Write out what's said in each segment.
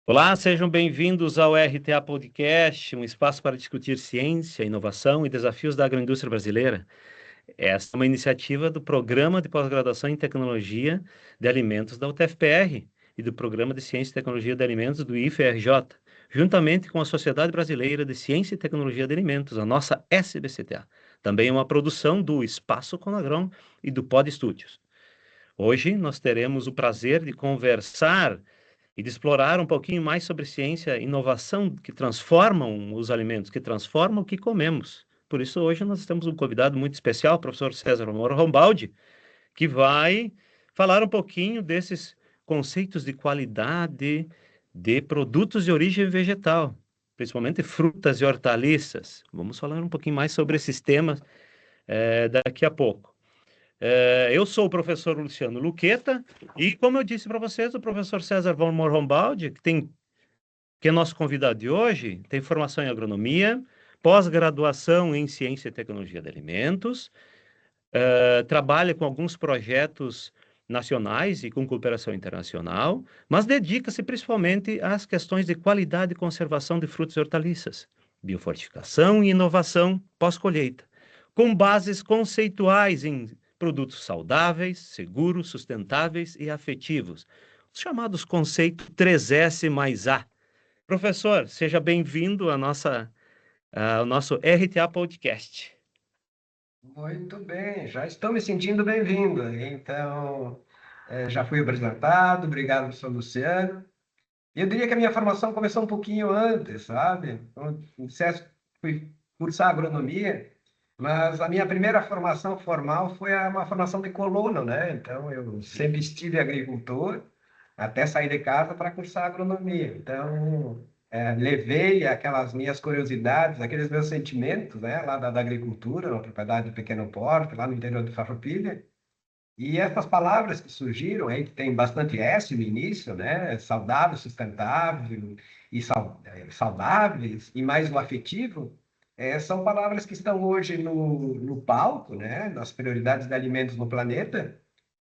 Olá, sejam bem-vindos ao RTA Podcast, um espaço para discutir ciência, inovação e desafios da agroindústria brasileira. Esta é uma iniciativa do Programa de Pós-Graduação em Tecnologia de Alimentos da UTFPR e do Programa de Ciência e Tecnologia de Alimentos do IFRJ, juntamente com a Sociedade Brasileira de Ciência e Tecnologia de Alimentos, a nossa SBCTA. Também é uma produção do Espaço Conagron e do Pod Studios. Hoje nós teremos o prazer de conversar e de explorar um pouquinho mais sobre ciência e inovação que transformam os alimentos, que transformam o que comemos. Por isso, hoje nós temos um convidado muito especial, o professor César Moro Rombaldi, que vai falar um pouquinho desses conceitos de qualidade de produtos de origem vegetal, principalmente frutas e hortaliças. Vamos falar um pouquinho mais sobre esses temas daqui a pouco. Eu sou o professor Luciano Luqueta e, como eu disse para vocês, o professor César von Morhombaldi, que é nosso convidado de hoje, tem formação em agronomia, pós-graduação em ciência e tecnologia de alimentos, trabalha com alguns projetos nacionais e com cooperação internacional, mas dedica-se principalmente às questões de qualidade e conservação de frutas e hortaliças, biofortificação e inovação pós-colheita, com bases conceituais em produtos saudáveis, seguros, sustentáveis e afetivos, os chamados conceitos 3S mais A. Professor, seja bem-vindo ao nosso RTA Podcast. Muito bem, já estou me sentindo bem-vindo. Então, já fui apresentado, obrigado, professor Luciano. Eu diria que a minha formação começou um pouquinho antes, sabe? Eu fui cursar agronomia, mas a minha primeira formação formal foi uma formação de colono, né? Então, eu sempre estive agricultor até sair de casa para cursar agronomia. Então, levei aquelas minhas curiosidades, aqueles meus sentimentos, né, lá da agricultura, uma propriedade de pequeno porte, lá no interior de Farroupilha. E essas palavras que surgiram aí, que tem bastante S no início, né, saudável, sustentável e saudáveis, e mais o afetivo, são palavras que estão hoje no palco, né, das prioridades de alimentos no planeta,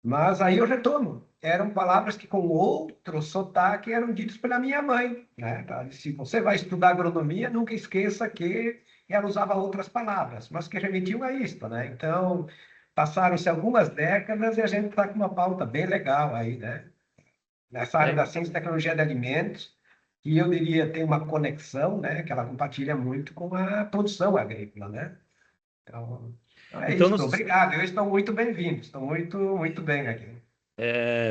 mas aí eu retomo. Eram palavras que, com outro sotaque, eram ditas pela minha mãe, né? Se você vai estudar agronomia, nunca esqueça que ela usava outras palavras, mas que remetiam a isto, né? Então, passaram-se algumas décadas e a gente está com uma pauta bem legal aí, né? Nessa área É, da ciência e tecnologia de alimentos, que eu diria tem uma conexão, né? Que ela compartilha muito com a produção agrícola, né? Então é então, isso. Obrigado. Eu estou muito bem-vindo. Estou muito bem aqui.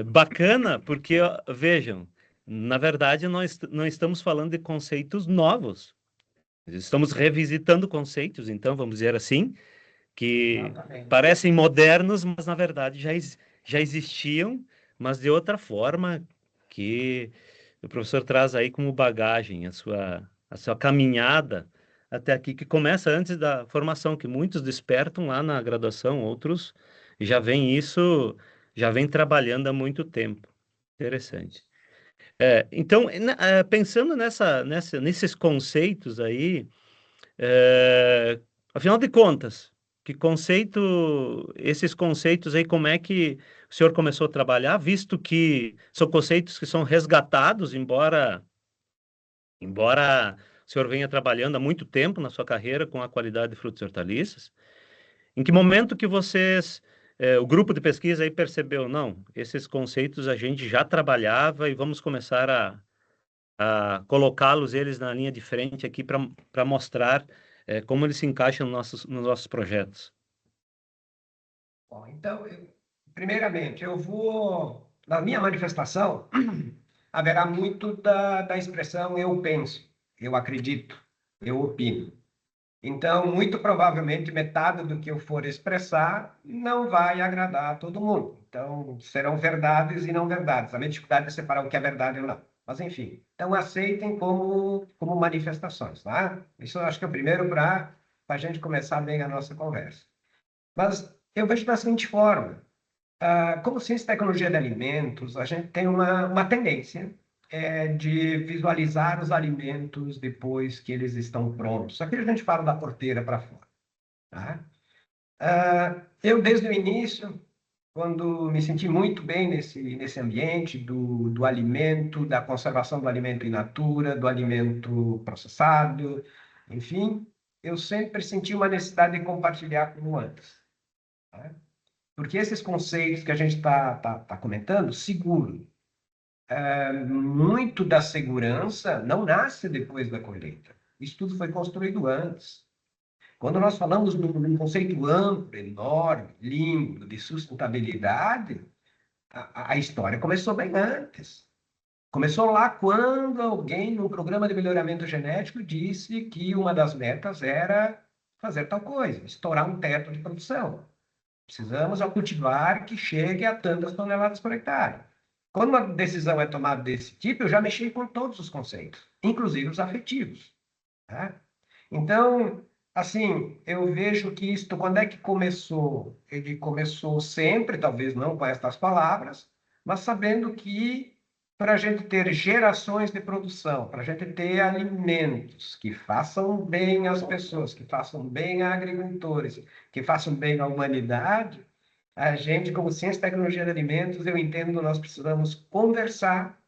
bacana, porque, ó, vejam, na verdade, nós não estamos falando de conceitos novos, estamos revisitando conceitos, então, vamos dizer assim, que Exatamente. parecem modernos, mas, na verdade, já existiam, mas de outra forma, que o professor traz aí como bagagem a sua caminhada até aqui, que começa antes da formação, que muitos despertam lá na graduação, outros já vêm isso, já vem trabalhando há muito tempo. Interessante. Então, pensando nesses conceitos aí, afinal de contas, esses conceitos aí, como é que o senhor começou a trabalhar, visto que são conceitos que são resgatados, embora o senhor venha trabalhando há muito tempo na sua carreira com a qualidade de frutos e hortaliças, em que momento que o grupo de pesquisa aí percebeu, não, esses conceitos a gente já trabalhava e vamos começar a colocá-los eles na linha de frente aqui para mostrar como eles se encaixam nos nossos projetos. Bom, então, primeiramente, na minha manifestação, haverá muito da expressão eu penso, eu acredito, eu opino. Então, muito provavelmente, metade do que eu for expressar não vai agradar a todo mundo. Então, serão verdades e não verdades. A minha dificuldade é separar o que é verdade ou não. Mas, enfim, então aceitem como manifestações, tá? Isso eu acho que é o primeiro para a gente começar bem a nossa conversa. Mas eu vejo da seguinte forma: como ciência e tecnologia de alimentos, a gente tem uma tendência de visualizar os alimentos depois que eles estão prontos. Aqui a gente fala da porteira para fora. Tá? Eu, desde o início, quando me senti muito bem nesse ambiente do alimento, da conservação do alimento in natura, do alimento processado, enfim, eu sempre senti uma necessidade de compartilhar como antes, né? Porque esses conceitos que a gente tá comentando, seguro, muito da segurança não nasce depois da colheita. Isso tudo foi construído antes. Quando nós falamos num conceito amplo, enorme, lindo, de sustentabilidade, a história começou bem antes. Começou lá quando alguém, no programa de melhoramento genético, disse que uma das metas era fazer tal coisa, estourar um teto de produção. Precisamos ao cultivar que chegue a tantas toneladas por hectare. Quando uma decisão é tomada desse tipo, eu já mexi com todos os conceitos, inclusive os afetivos, tá? Então, assim, eu vejo que isto, quando é que começou? Ele começou sempre, talvez não com estas palavras, mas sabendo que para a gente ter gerações de produção, para a gente ter alimentos que façam bem às pessoas, que façam bem a agricultores, que façam bem à humanidade, a gente, como ciência e tecnologia de alimentos, eu entendo, nós precisamos conversar,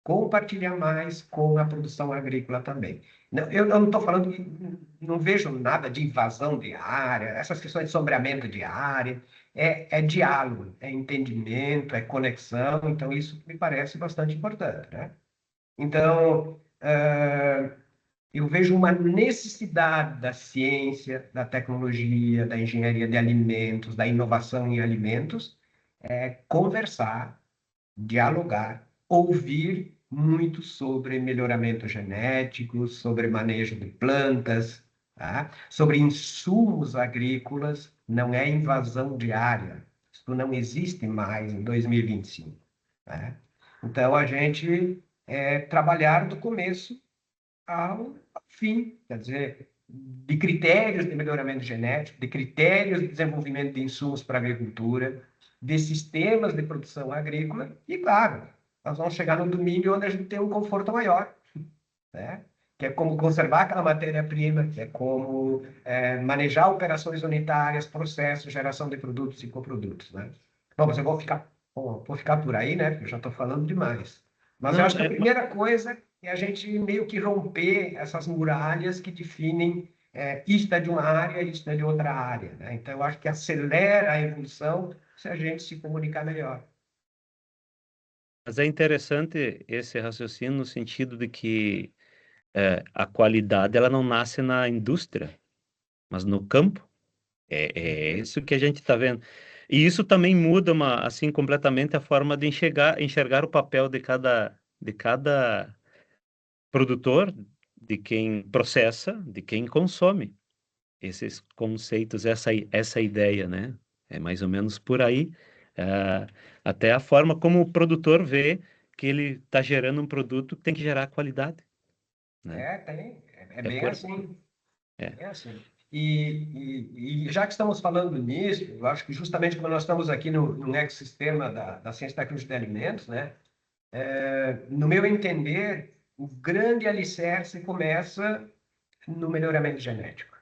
compartilhar mais com a produção agrícola também. Não, eu não estou falando, não vejo nada de invasão de área, essas questões de sombreamento de área, é diálogo, é entendimento, é conexão, então isso me parece bastante importante, né? Então, eu vejo uma necessidade da ciência, da tecnologia, da engenharia de alimentos, da inovação em alimentos, conversar, dialogar, ouvir muito sobre melhoramento genético, sobre manejo de plantas, tá? Sobre insumos agrícolas, não é invasão de área. Isso não existe mais em 2025, né? Então, a gente trabalhar do começo ao fim, quer dizer, de critérios de melhoramento genético, de critérios de desenvolvimento de insumos para a agricultura, de sistemas de produção agrícola, e, claro, nós vamos chegar no domínio onde a gente tem um conforto maior, né? Que é como conservar aquela matéria-prima, que é como manejar operações unitárias, processos, geração de produtos e coprodutos, né? Bom, mas eu vou ficar por aí, né? Porque eu já estou falando demais. Mas eu Não, acho que a primeira coisa é a gente meio que romper essas muralhas que definem isto é de uma área, isto é de outra área, né? Então, eu acho que acelera a evolução se a gente se comunicar melhor. mas é interessante esse raciocínio no sentido de que a qualidade ela não nasce na indústria, mas no campo. É Uhum. isso que a gente está vendo. E isso também muda assim completamente a forma de enxergar o papel de cada produtor, de quem processa, de quem consome. Esses conceitos, essa ideia, né? É mais ou menos por aí. ah, Até a forma como o produtor vê que ele está gerando um produto que tem que gerar qualidade, né? Tem. É É bem por... assim. É. É assim. E já que estamos falando nisso, eu acho que justamente como nós estamos aqui no ecossistema da ciência e tecnologia de alimentos, né? No meu entender, o grande alicerce começa no melhoramento genético,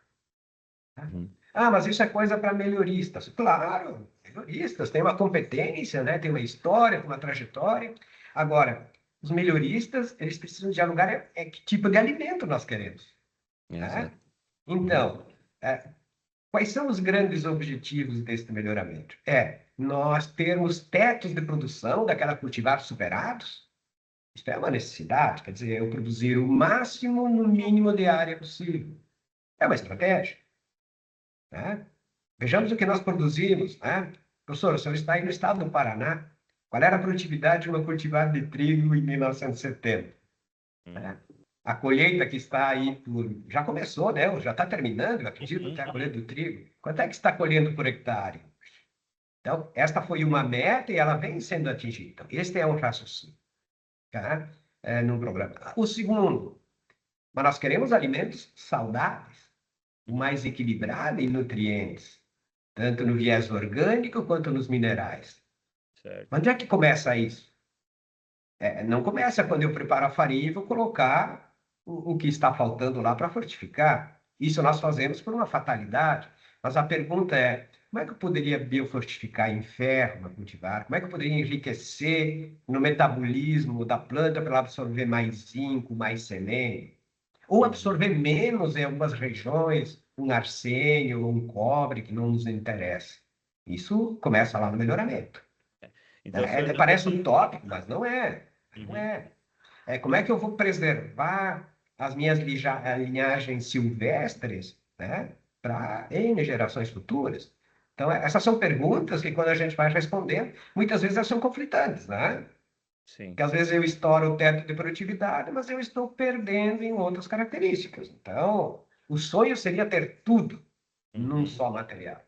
tá? Uhum. Ah, mas isso é coisa para melhoristas. Claro, melhoristas têm uma competência, né? Tem uma história, tem uma trajetória. Agora, os melhoristas, eles precisam dialogar que tipo de alimento nós queremos, né? Exato. Uhum. Então, é, quais são os grandes objetivos desse melhoramento? É nós termos tetos de produção daquela cultivar superados. Isso é uma necessidade, quer dizer, eu produzir o máximo no mínimo de área possível. É uma estratégia, né? Vejamos o que nós produzimos, né? Professor, o senhor está aí no estado do Paraná. Qual era a produtividade de uma cultivar de trigo em 1970, Uhum. né? A colheita que está aí já começou, né? Já está terminando, eu acredito, Uhum. até a colheita do trigo. Quanto é que está colhendo por hectare? Então, esta foi uma meta e ela vem sendo atingida. Então, este é um raciocínio, tá? No programa. O segundo, mas nós queremos alimentos saudáveis, mais equilibrados em nutrientes, tanto no viés orgânico quanto nos minerais. Certo. Onde é que começa isso? Não começa quando eu preparo a farinha e vou colocar o que está faltando lá para fortificar. Isso nós fazemos por uma fatalidade. Mas a pergunta é, como é que eu poderia biofortificar em ferro uma cultivar? Como é que eu poderia enriquecer no metabolismo da planta para ela absorver mais zinco, mais selênio? Ou Uhum. absorver menos em algumas regiões, um arsênio ou um cobre que não nos interessa. Isso começa lá no melhoramento. Então, o Né? senhor já Parece tem. utópico, mas não é. Não Uhum. é. Como é que eu vou preservar as minhas linhagens silvestres, né, para N gerações futuras? Então, essas são perguntas que, quando a gente vai respondendo, muitas vezes elas são conflitantes, né? Sim. Porque às vezes eu estouro o teto de produtividade, mas eu estou perdendo em outras características. Então, o sonho seria ter tudo num Uhum. só material.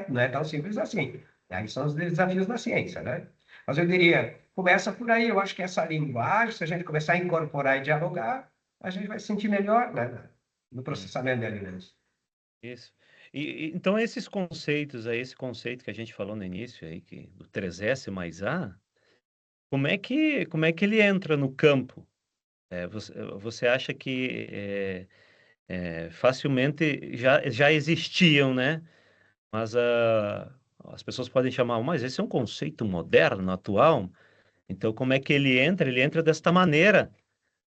Não é tão simples assim. Aí são os desafios da ciência, né? Mas eu diria, começa por aí. Eu acho que essa linguagem, se a gente começar a incorporar e dialogar, a gente vai se sentir melhor, né, no Sim. processamento de alimentos. Isso. Então, esses conceitos aí, esse conceito que a gente falou no início aí, que do 3S mais A, como é que ele entra no campo? Você acha que facilmente já existiam, né? Mas as pessoas podem chamar, mas esse é um conceito moderno, atual. Então, como é que ele entra? Ele entra desta maneira.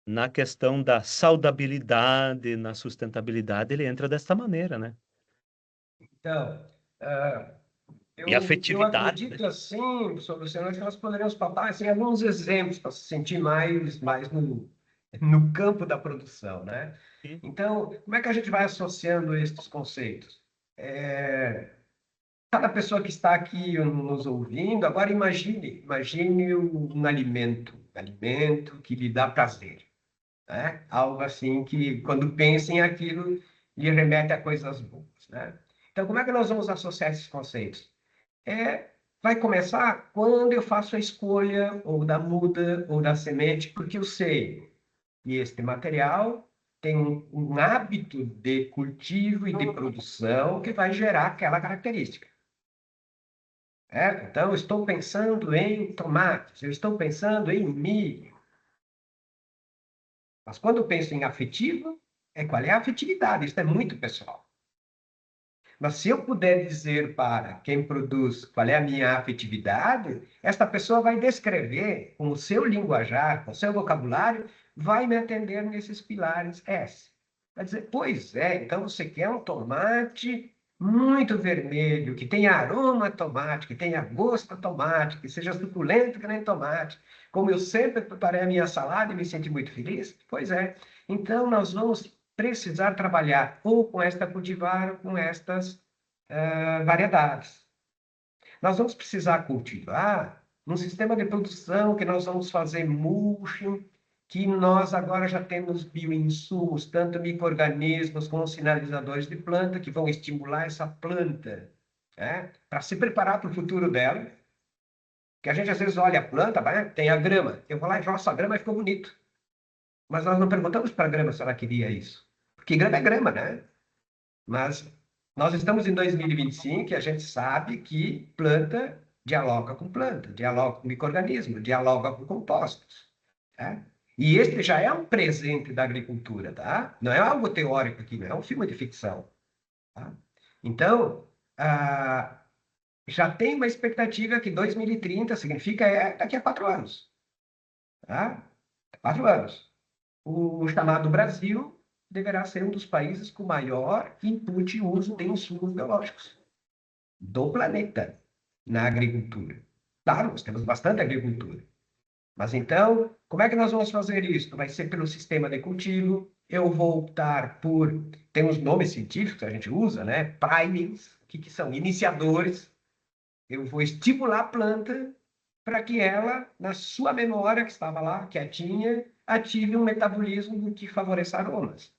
Na questão da saudabilidade, na sustentabilidade, ele entra desta maneira, né? Então, ah, E eu afetividade, né? acredito assim, sobre o cenário, que nós poderíamos falar assim, alguns exemplos para se sentir mais no campo da produção, né? E- Então, como é que a gente vai associando estes conceitos? Cada pessoa que está aqui nos ouvindo, agora imagine um alimento que lhe dá prazer, né? Algo assim que, quando pensa em aquilo, lhe remete a coisas boas, né? Então, como é que nós vamos associar esses conceitos? é, Vai começar quando eu faço a escolha ou da muda ou da semente, porque eu sei que este material tem um hábito de cultivo e de produção que vai gerar aquela característica. Então, eu estou pensando em tomates, eu estou pensando em milho. Mas quando eu penso em afetivo, qual é a afetividade? Isso é muito pessoal. Mas se eu puder dizer para quem produz qual é a minha afetividade, esta pessoa vai descrever com o seu linguajar, com o seu vocabulário, vai me atender nesses pilares S. Vai dizer, pois é, então você quer um tomate muito vermelho, que tenha aroma a tomate, que tenha gosto a tomate, que seja suculento que nem tomate. Como eu sempre preparei a minha salada e me senti muito feliz? Pois é. Então, nós vamos precisar trabalhar ou com esta cultivar ou com estas variedades. Nós vamos precisar cultivar num sistema de produção que nós vamos fazer mulching, que nós agora já temos bioinsumos, tanto micro-organismos como sinalizadores de planta, que vão estimular essa planta, né, para se preparar para o futuro dela. Que a gente às vezes olha a planta, tem a grama. Eu vou lá e roço a grama e ficou bonito. Mas nós não perguntamos para a grama se ela queria isso. Porque grama é grama, né? Mas nós estamos em 2025 e a gente sabe que planta dialoga com planta, dialoga com micro-organismo, dialoga com compostos. Tá? E este já é um presente da agricultura, tá? Não é algo teórico aqui, não é um filme de ficção. Tá? Então, já tem uma expectativa que 2030 significa daqui a 4 anos. Tá? 4 anos. O chamado Brasil deverá ser um dos países com maior input e uso de insumos biológicos do planeta na agricultura. Claro, nós temos bastante agricultura. Mas então, como é que nós vamos fazer isso? Vai ser pelo sistema de cultivo. Eu vou optar por. Tem uns nomes científicos que a gente usa, né? Primings, que são iniciadores. Eu vou estimular a planta para que ela, na sua memória, que estava lá, quietinha, ative um metabolismo que favoreça aromas,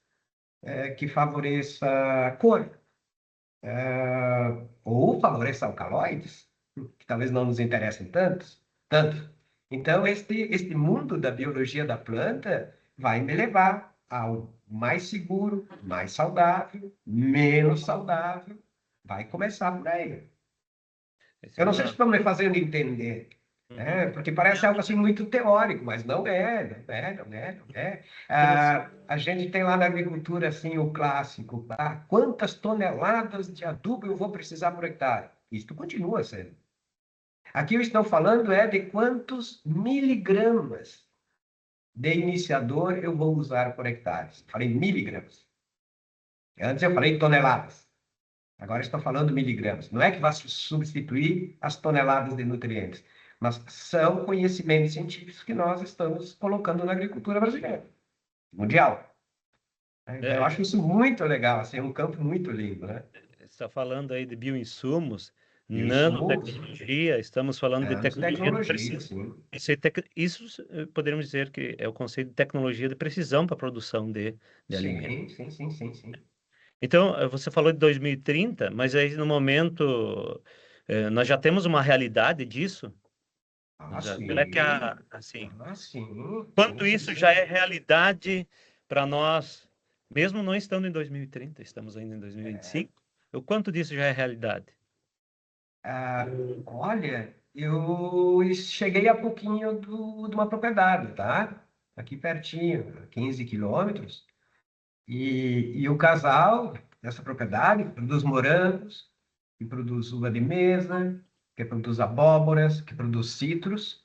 que favoreça cor, ou favoreça alcaloides, que talvez não nos interessem tanto. Então, este mundo da biologia da planta vai me levar ao mais seguro, mais saudável, menos saudável. Vai começar por aí. Essa Eu é não sei se uma. estão me fazendo entender. Uhum. Porque parece algo assim muito teórico, mas não é, não é, não é, não é. Interessante. A gente tem lá na agricultura assim o clássico, quantas toneladas de adubo eu vou precisar por hectare? Isso continua sendo. Aqui eu estou falando é de quantos miligramas de iniciador eu vou usar por hectare. Falei miligramas. Antes eu falei toneladas. Agora estou falando miligramas. Não é que vai substituir as toneladas de nutrientes, mas são conhecimentos científicos que nós estamos colocando na agricultura brasileira, mundial. Então, eu acho É, isso muito legal, assim, é um campo muito lindo, né? está falando aí de bioinsumos, Bioinsumos, nanotecnologia, estamos falando de tecnologia de nanotecnologia, precisão. sim. Isso poderíamos dizer que é o conceito de tecnologia de precisão para a produção de alimentos. Sim, sim, sim, sim, sim. Então, você falou de 2030, mas aí no momento nós já temos uma realidade disso? Ah, Qual é que é sim. assim, Ah, sim, sim, quanto sim, isso já sim. é realidade para nós, mesmo não estando em 2030, estamos ainda em 2025, o quanto disso já é realidade? Ah, olha, eu cheguei a pouquinho de uma propriedade, tá? Aqui pertinho, 15 quilômetros. E o casal dessa propriedade produz morangos, que produz uva de mesa, que produz abóboras, que produz citros.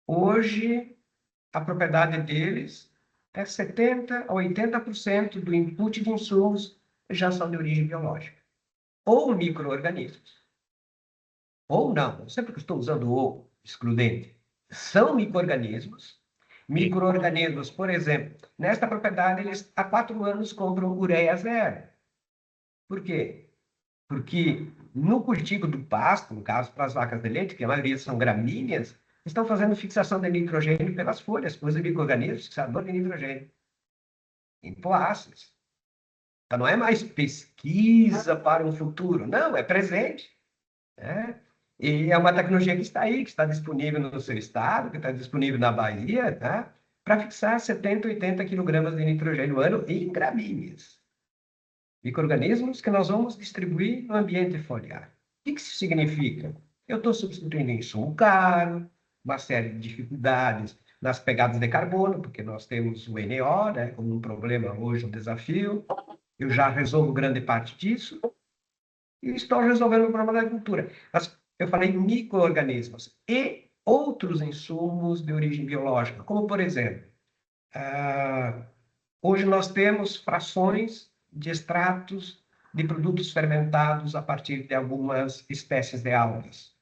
Hoje, a propriedade deles é 70 a 80% do input de insumos já são de origem biológica, ou micro-organismos. Ou não sempre que eu estou usando o excludente. São micro-organismos. Sim. Micro-organismos, por exemplo, nesta propriedade, eles há 4 anos compram ureia zero. Por quê? Porque no cultivo do pasto, no caso para as vacas de leite, que a maioria são gramíneas, estão fazendo fixação de nitrogênio pelas folhas, pois os micro-organismos fixador de nitrogênio em poáceas. Então não é mais pesquisa para um futuro, não, é presente. Né? E é uma tecnologia que está aí, que está disponível no seu estado, que está disponível na Bahia, tá? Para fixar 70, 80 quilogramas de nitrogênio ano em gramíneas. Micro-organismos que nós vamos distribuir no ambiente foliar. O que isso significa? Eu estou substituindo insumo caro, uma série de dificuldades nas pegadas de carbono, porque nós temos o NO, né, como um problema hoje, um desafio. Eu já resolvo grande parte disso e estou resolvendo o problema da agricultura. Mas eu falei micro-organismos e outros insumos de origem biológica, como, por exemplo, hoje nós temos frações de extratos de produtos fermentados a partir de algumas espécies de algas,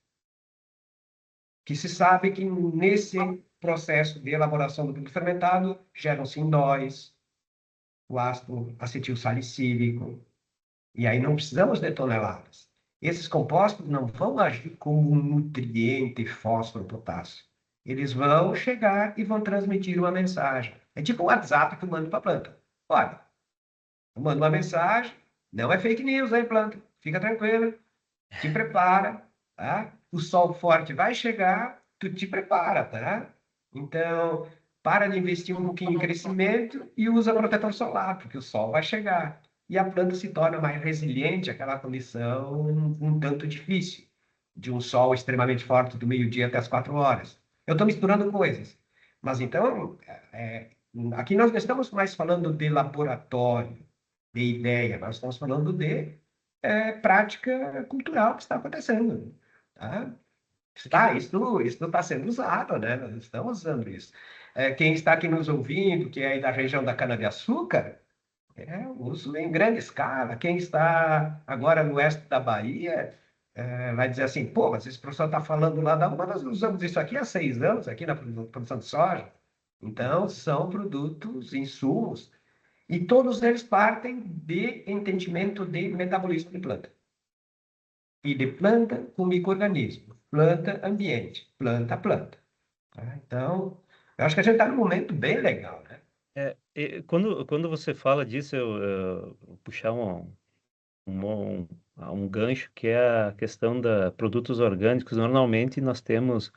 que se sabe que nesse processo de elaboração do produto fermentado geram-se indóis, o ácido acetilsalicílico, e aí não precisamos de toneladas. Esses compostos não vão agir como um nutriente fósforo, potássio. Eles vão chegar e vão transmitir uma mensagem. É tipo um WhatsApp que eu mando para a planta. Olha, eu mando uma mensagem, não é fake news, hein, planta? Fica tranquila, te prepara, tá? O sol forte vai chegar, tu te prepara, tá? Então, para de investir um pouquinho em crescimento e usa protetor solar, porque o sol vai chegar. E a planta se torna mais resiliente àquela condição um tanto difícil, de um sol extremamente forte do meio-dia até as 4 horas. Eu estou misturando coisas. Mas então, aqui nós não estamos mais falando de laboratório, de ideia, nós estamos falando de prática cultural que está acontecendo. Tá? Que Isso está sendo usado, né? Nós estamos usando isso. Quem está aqui nos ouvindo, que é aí da região da cana-de-açúcar, uso em grande escala. Quem está agora no oeste da Bahia, vai dizer assim, pô, mas esse professor está falando lá da... Mas nós usamos isso aqui há 6 anos, aqui na produção de soja. Então, são produtos, insumos, e todos eles partem de entendimento de metabolismo de planta. E de planta com micro-organismo. Planta, ambiente. Planta, planta. Tá? Então, eu acho que a gente está num momento bem legal, né? quando você fala disso, eu vou puxar um, um gancho que é a questão da produtos orgânicos. Normalmente nós temos,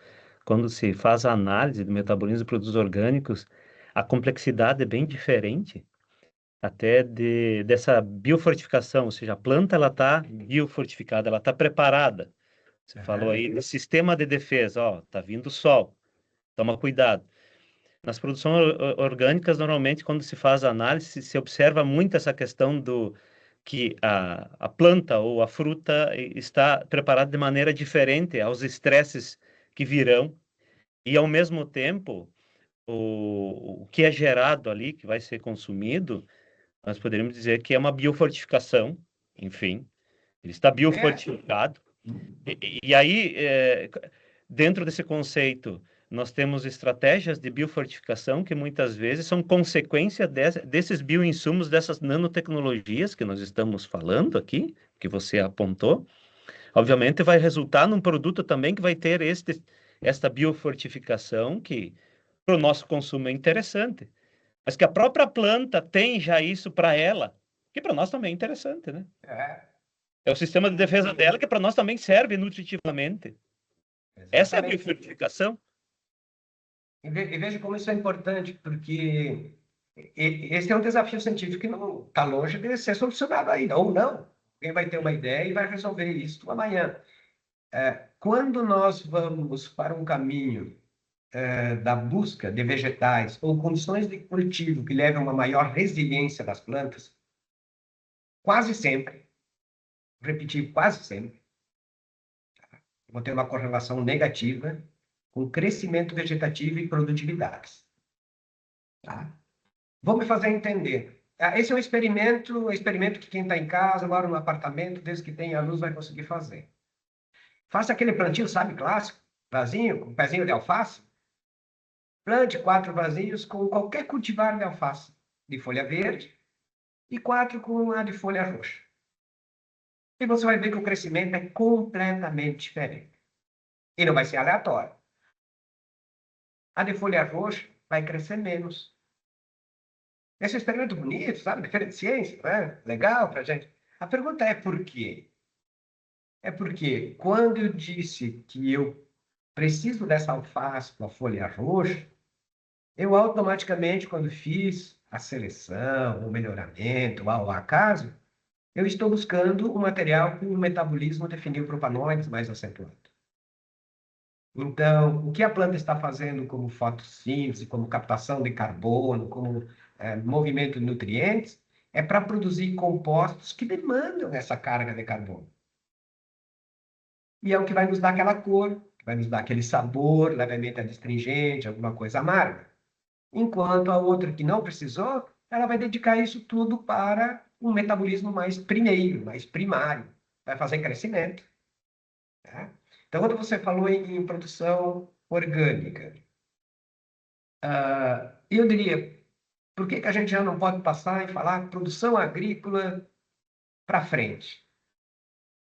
quando se faz a análise do metabolismo de produtos orgânicos, a complexidade é bem diferente até dessa biofortificação, ou seja, a planta ela está biofortificada, ela está preparada. Você falou aí do sistema de defesa, ó, tá vindo sol, toma cuidado. Nas produções orgânicas, normalmente, quando se faz a análise, se observa muito essa questão do que a planta ou a fruta está preparada de maneira diferente aos estresses que virão, e ao mesmo tempo, o que é gerado ali, que vai ser consumido, nós poderíamos dizer que é uma biofortificação, enfim, ele está É, biofortificado. E aí, dentro desse conceito, nós temos estratégias de biofortificação que muitas vezes são consequência desses bioinsumos, dessas nanotecnologias que nós estamos falando aqui, que você apontou. Obviamente, vai resultar num produto também que vai ter esta biofortificação, que para o nosso consumo é interessante, mas que a própria planta tem já isso para ela, que para nós também é interessante, né? é, É o sistema de defesa dela que para nós também serve nutritivamente. Essa é a exatamente. biofortificação. E veja como isso é importante, porque esse é um desafio científico que não está longe de ser solucionado ainda, ou não. Alguém vai ter uma ideia e vai resolver isso amanhã. Quando nós vamos para um caminho da busca de vegetais ou condições de cultivo que levem a uma maior resiliência das plantas, quase sempre, repetir, quase sempre, vão ter uma correlação negativa com crescimento vegetativo e produtividades. Tá? Vou me fazer entender. Esse é um experimento que quem está em casa, mora num apartamento, desde que tenha luz, vai conseguir fazer. Faça aquele plantio, sabe, clássico, vasinho, com um pezinho de alface. Plante 4 vasinhos com qualquer cultivar de alface, de folha verde, e 4 com a de folha roxa. E você vai ver que o crescimento é completamente diferente. E não vai ser aleatório. A de folha roxa vai crescer menos. Esse é um experimento bonito, sabe? Diferente de ciência, né? Legal pra gente. A pergunta é por quê? É porque quando eu disse que eu preciso dessa alface com a folha roxa, eu automaticamente, quando fiz a seleção, o melhoramento, ao acaso, eu estou buscando um material com um metabolismo de fenilpropanoides mais acentuado. Então, o que a planta está fazendo como fotossíntese, como captação de carbono, como movimento de nutrientes, é para produzir compostos que demandam essa carga de carbono. E é o que vai nos dar aquela cor, que vai nos dar aquele sabor levemente adstringente, alguma coisa amarga. Enquanto a outra que não precisou, ela vai dedicar isso tudo para um metabolismo mais primeiro, mais primário. Vai fazer crescimento. Tá? Então, quando você falou em produção orgânica, eu diria, por que a gente já não pode passar e falar produção agrícola para frente?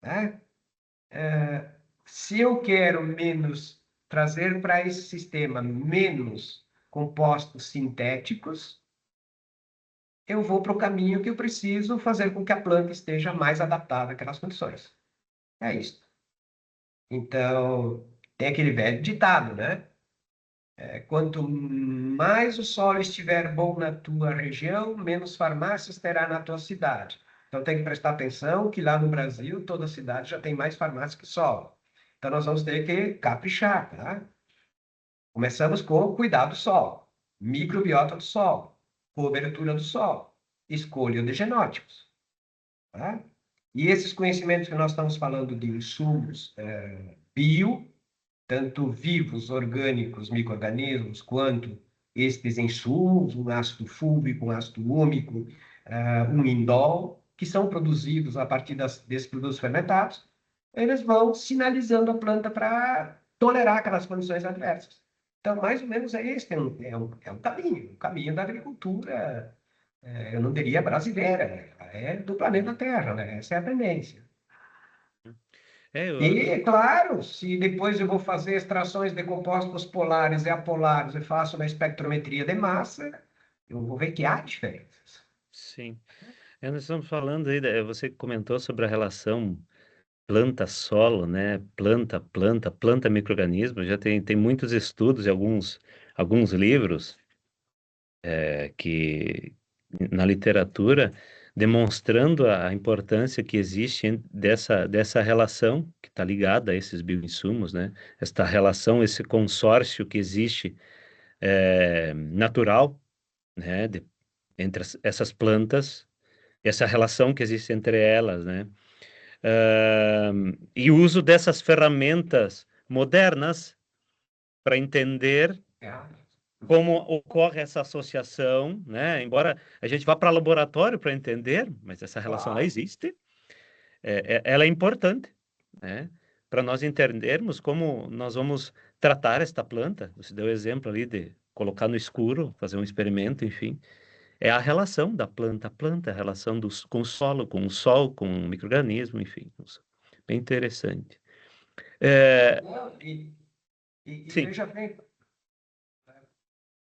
Né? Se eu quero menos, trazer para esse sistema menos compostos sintéticos, eu vou para o caminho que eu preciso fazer com que a planta esteja mais adaptada àquelas condições. É isso. Então, tem aquele velho ditado, né? Quanto mais o solo estiver bom na tua região, menos farmácias terá na tua cidade. Então, tem que prestar atenção que lá no Brasil, toda cidade já tem mais farmácias que solo. Então, nós vamos ter que caprichar, tá? Começamos com cuidar do solo, microbiota do solo, cobertura do solo, escolha de genótipos. Tá? E esses conhecimentos que nós estamos falando de insumos bio, tanto vivos, orgânicos, micro-organismos, quanto estes insumos, um ácido fúlvico, um ácido úmico, um indol, que são produzidos a partir desses produtos fermentados, eles vão sinalizando a planta para tolerar aquelas condições adversas. Então, mais ou menos é esse, é um caminho da agricultura, eu não diria brasileira, né? É do planeta Terra, né? Essa é a tendência. É, E, claro, se depois eu vou fazer extrações de compostos polares e apolares e faço uma espectrometria de massa, eu vou ver que há diferenças. sim. Nós estamos falando aí, você comentou sobre a relação planta-solo, né? Planta, micro-organismo. Já tem muitos estudos e alguns livros que na literatura demonstrando a importância que existe dessa relação que está ligada a esses bioinsumos, né? Esta relação, esse consórcio que existe natural, né? Entre essas plantas, essa relação que existe entre elas, né? E o uso dessas ferramentas modernas para entender como ocorre essa associação, né? Embora a gente vá para laboratório para entender, mas essa relação lá existe, ela é importante, né? Para nós entendermos como nós vamos tratar esta planta. Você deu o exemplo ali de colocar no escuro, fazer um experimento, enfim. É a relação da planta à planta, a relação com o solo, com o sol, com o micro-organismo, enfim. Bem interessante. Não, e Sim. veja bem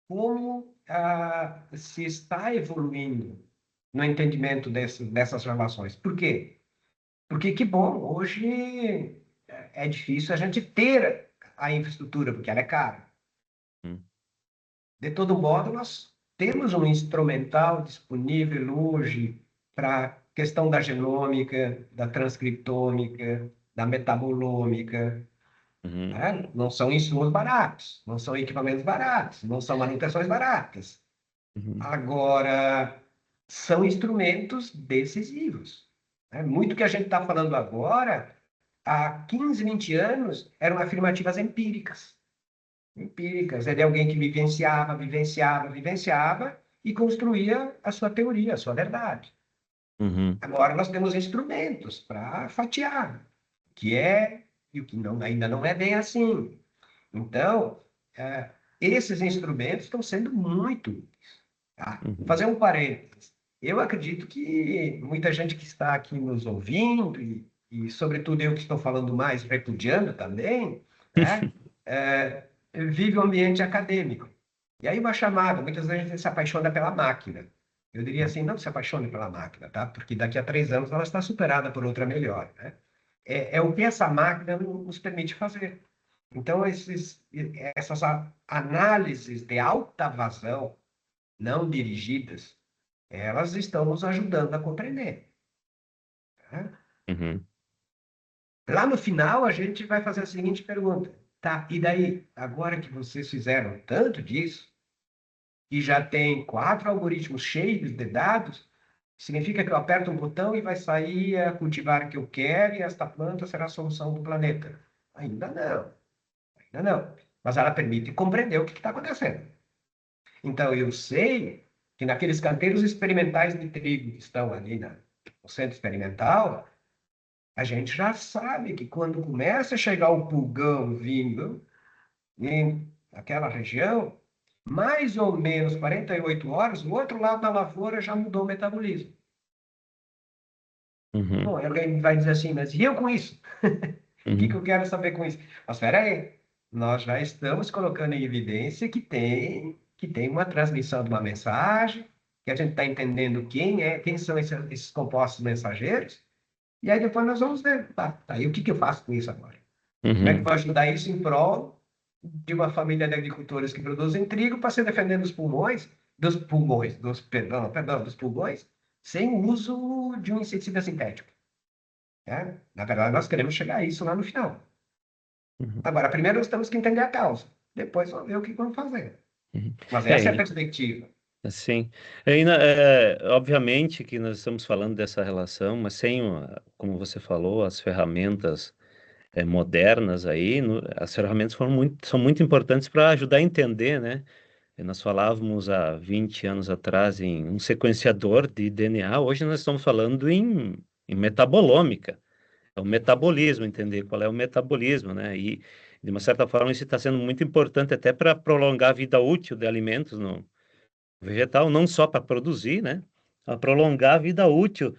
como se está evoluindo no entendimento dessas relações. Por quê? Porque, que bom, hoje é difícil a gente ter a infraestrutura, porque ela é cara. Hum. De todo modo, nós temos um instrumental disponível hoje para a questão da genômica, da transcriptômica, da metabolômica, Uhum. né? Não são insumos baratos, não são equipamentos baratos, não são manutenções baratas. Uhum. Agora, são instrumentos decisivos, né? Muito que a gente está falando agora, há 15, 20 anos, eram afirmativas empíricas. Empíricas, é de alguém que vivenciava e construía a sua teoria, a sua verdade. Uhum. Agora nós temos instrumentos para fatiar o que é e o que não, ainda não é bem assim. Então, esses instrumentos estão sendo muito úteis. Tá? Vou Uhum. fazer um parênteses. Eu acredito que muita gente que está aqui nos ouvindo, sobretudo eu que estou falando mais, repudiando também, né? Vive um ambiente acadêmico. E aí uma chamada, muitas vezes a gente se apaixona pela máquina. Eu diria assim, não se apaixone pela máquina, tá? Porque daqui a 3 anos ela está superada por outra melhor, né? É o que essa máquina nos permite fazer. Então, essas análises de alta vazão, não dirigidas, elas estão nos ajudando a compreender, né? Uhum. Lá no final, a gente vai fazer a seguinte pergunta. Tá, e daí? Agora que vocês fizeram tanto disso, e já tem 4 algoritmos cheios de dados, significa que eu aperto um botão e vai sair a cultivar o que eu quero e esta planta será a solução do planeta. Ainda não, ainda não. Mas ela permite compreender o que está acontecendo. Então, eu sei que naqueles canteiros experimentais de trigo que estão ali no centro experimental, a gente já sabe que quando começa a chegar o pulgão vindo naquela região, mais ou menos 48 horas, o outro lado da lavoura já mudou o metabolismo. Uhum. Bom, alguém vai dizer assim, mas e eu com isso? O que Uhum. eu quero saber com isso? Mas espera aí, nós já estamos colocando em evidência que tem uma transmissão de uma mensagem, que a gente está entendendo quem são esses compostos mensageiros, e aí depois nós vamos ver, tá, e o que eu faço com isso agora? Como é que eu Uhum. vou ajudar isso em prol de uma família de agricultores que produzem trigo para se defender dos pulmões, sem o uso de um inseticida sintético, né? Na verdade, nós queremos chegar a isso lá no final. Uhum. Agora, primeiro nós temos que entender a causa, depois vamos ver o que vamos fazer. Uhum. Mas É, essa é a perspectiva. assim, obviamente que nós estamos falando dessa relação, mas sem, como você falou, as ferramentas modernas aí, as ferramentas são muito importantes para ajudar a entender, né? Nós falávamos há 20 anos atrás em um sequenciador de DNA, hoje nós estamos falando em metabolômica, é o metabolismo, entender qual é o metabolismo, né? E, de uma certa forma, isso está sendo muito importante até para prolongar a vida útil de alimentos no vegetal, não só para produzir, né? A prolongar a vida útil,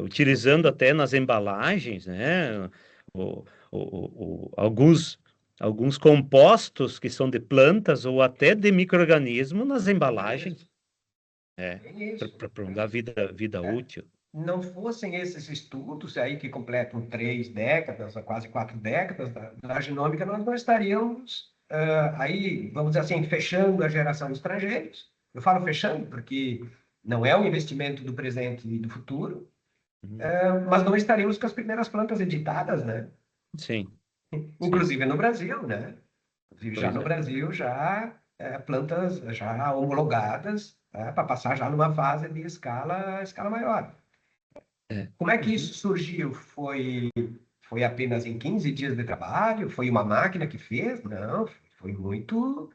utilizando até nas embalagens, né? O, alguns compostos que são de plantas ou até de micro-organismos nas embalagens, Tem isso, para prolongar a né? vida É, útil. não fossem esses estudos aí que completam 3 décadas, ou quase 4 décadas da genômica, nós não estaríamos aí, vamos dizer assim, fechando a geração de estrangeiros. Eu falo fechando porque não é um investimento do presente e do futuro, Uhum. mas não estaríamos com as primeiras plantas editadas, né? Sim, sim, Inclusive no Brasil, né? Inclusive já pois no é. Brasil, já plantas já homologadas, para passar já numa fase de escala maior. É. Como é que Uhum. isso surgiu? Foi apenas em 15 dias de trabalho? Foi uma máquina que fez? Não, foi muito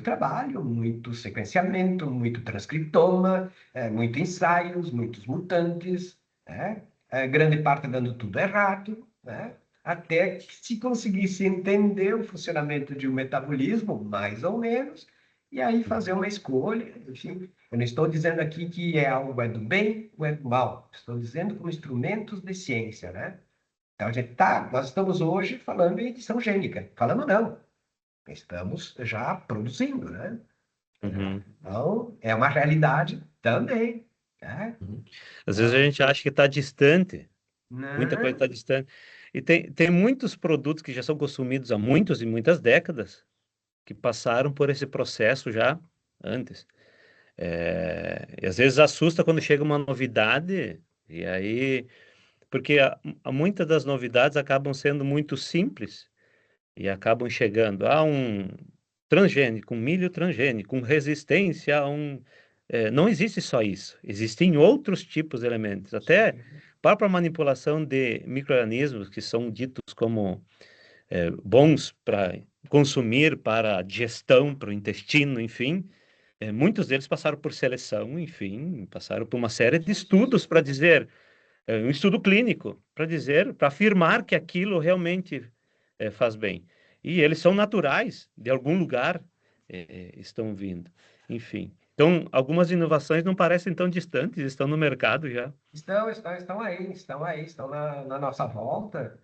trabalho, muito sequenciamento, muito transcriptoma, muito ensaios, muitos mutantes, né? Grande parte dando tudo errado, né? Até que se conseguisse entender o funcionamento de um metabolismo, mais ou menos, e aí fazer uma escolha, enfim. Eu não estou dizendo aqui que é algo é do bem ou é do mal. Estou dizendo como instrumentos de ciência, né? Então, nós estamos hoje falando em edição gênica. Falando não, estamos já produzindo, né? Uhum. Então, é uma realidade também, né? Uhum. Às vezes a Então, gente acha que está distante, muita coisa né? está distante. E tem muitos produtos que já são consumidos há muitas e muitas décadas que passaram por esse processo já antes. E às vezes assusta quando chega uma novidade, e aí, porque muitas das novidades acabam sendo muito simples e acabam chegando a um transgênico, um milho transgênico, com resistência a um. Não existe só isso, existem outros tipos de elementos, até Sim, própria manipulação de micro-organismos que são ditos como bons para consumir, para a digestão, para o intestino, enfim. Muitos deles passaram por seleção, enfim, passaram por uma série de estudos para dizer, um estudo clínico, para dizer, para afirmar que aquilo realmente faz bem. E eles são naturais, de algum lugar estão vindo, enfim. Então, algumas inovações não parecem tão distantes, estão no mercado já. estão aí, estão na nossa volta.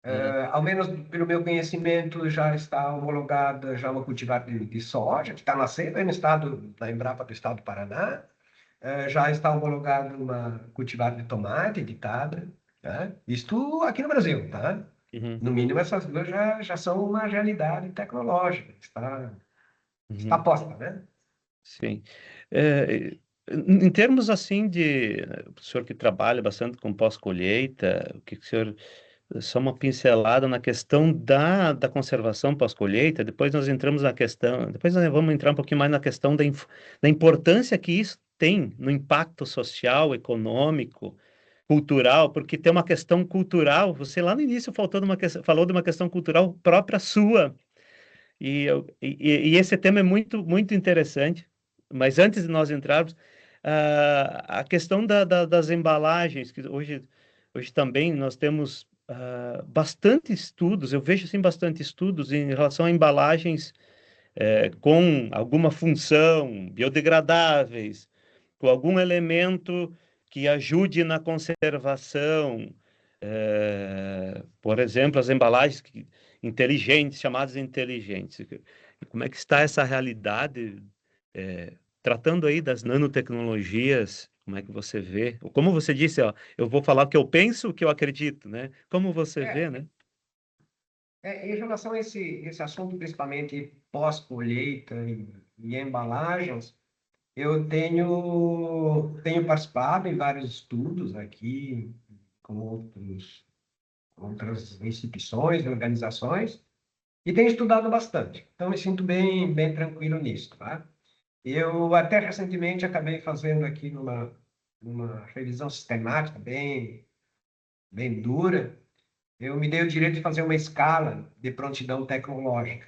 Uhum, Ao menos pelo meu conhecimento, já está homologada já uma cultivar de soja, que está nascendo aí no estado, na Embrapa do estado do Paraná. Já está homologado uma cultivar de tomate editada, tá? Isto aqui no Brasil, tá? uhum, No mínimo, essas duas já são uma realidade tecnológica, está uhum. posta, né? Sim. É, em termos assim de, o senhor que trabalha bastante com pós-colheita, o que que o senhor, só uma pincelada na questão da conservação pós-colheita, depois nós entramos na questão, depois nós vamos entrar um pouquinho mais na questão da importância que isso tem no impacto social, econômico, cultural, porque tem uma questão cultural, você lá no início falou de uma questão cultural própria sua, e esse tema é muito, muito interessante. Mas antes de nós entrarmos, a questão das embalagens, que hoje também nós temos bastante estudos, eu vejo assim bastante estudos em relação a embalagens com alguma função, biodegradáveis, com algum elemento que ajude na conservação. Por exemplo, as embalagens inteligentes, chamadas inteligentes. E como é que está essa realidade, tratando aí das nanotecnologias? Como é que você vê? Como você disse, ó, eu vou falar o que eu penso, o que eu acredito, né? Como você vê, É, né? em relação a esse assunto, principalmente pós-colheita e embalagens, eu tenho participado em vários estudos aqui com outras instituições, organizações, e tenho estudado bastante. Então, me sinto bem tranquilo nisso, tá? Eu até recentemente acabei fazendo aqui numa revisão sistemática bem dura, eu me dei o direito de fazer uma escala de prontidão tecnológica,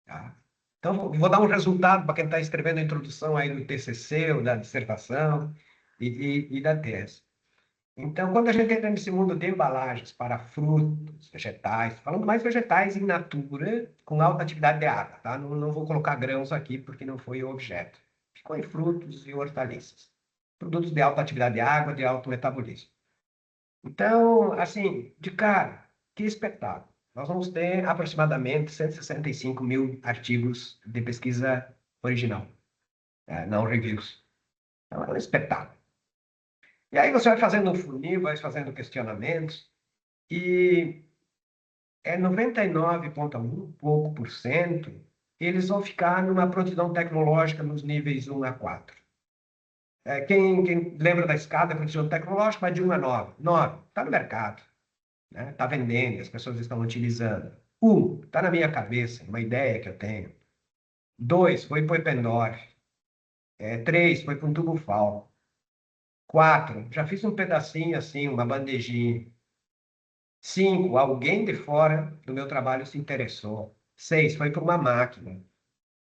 tá? Então, vou dar um resultado para quem está escrevendo a introdução aí do TCC, ou da dissertação e da tese. Então, quando a gente entra nesse mundo de embalagens para frutos, vegetais, falando mais vegetais in natura, com alta atividade de água, tá? Não vou colocar grãos aqui porque não foi o objeto. Ficou em frutos e hortaliças. Produtos de alta atividade de água, de alto metabolismo. Então, assim, de cara, que espetáculo. Nós vamos ter aproximadamente 165 mil artigos de pesquisa original, não reviews. Então, é um espetáculo. E aí você vai fazendo um funil, vai fazendo questionamentos, e 99,1 pouco por cento, eles vão ficar numa prontidão tecnológica nos níveis 1 a 4. Quem lembra da escada evolução tecnológica vai de 1 a 9. 9, está no mercado, né? Está vendendo, as pessoas estão utilizando. 1, está na minha cabeça, uma ideia que eu tenho. 2, foi para o Eppendorf. 3, foi para um tubo Falco. 4, já fiz um pedacinho assim, uma bandejinha. 5, alguém de fora do meu trabalho se interessou. 6, foi para uma máquina.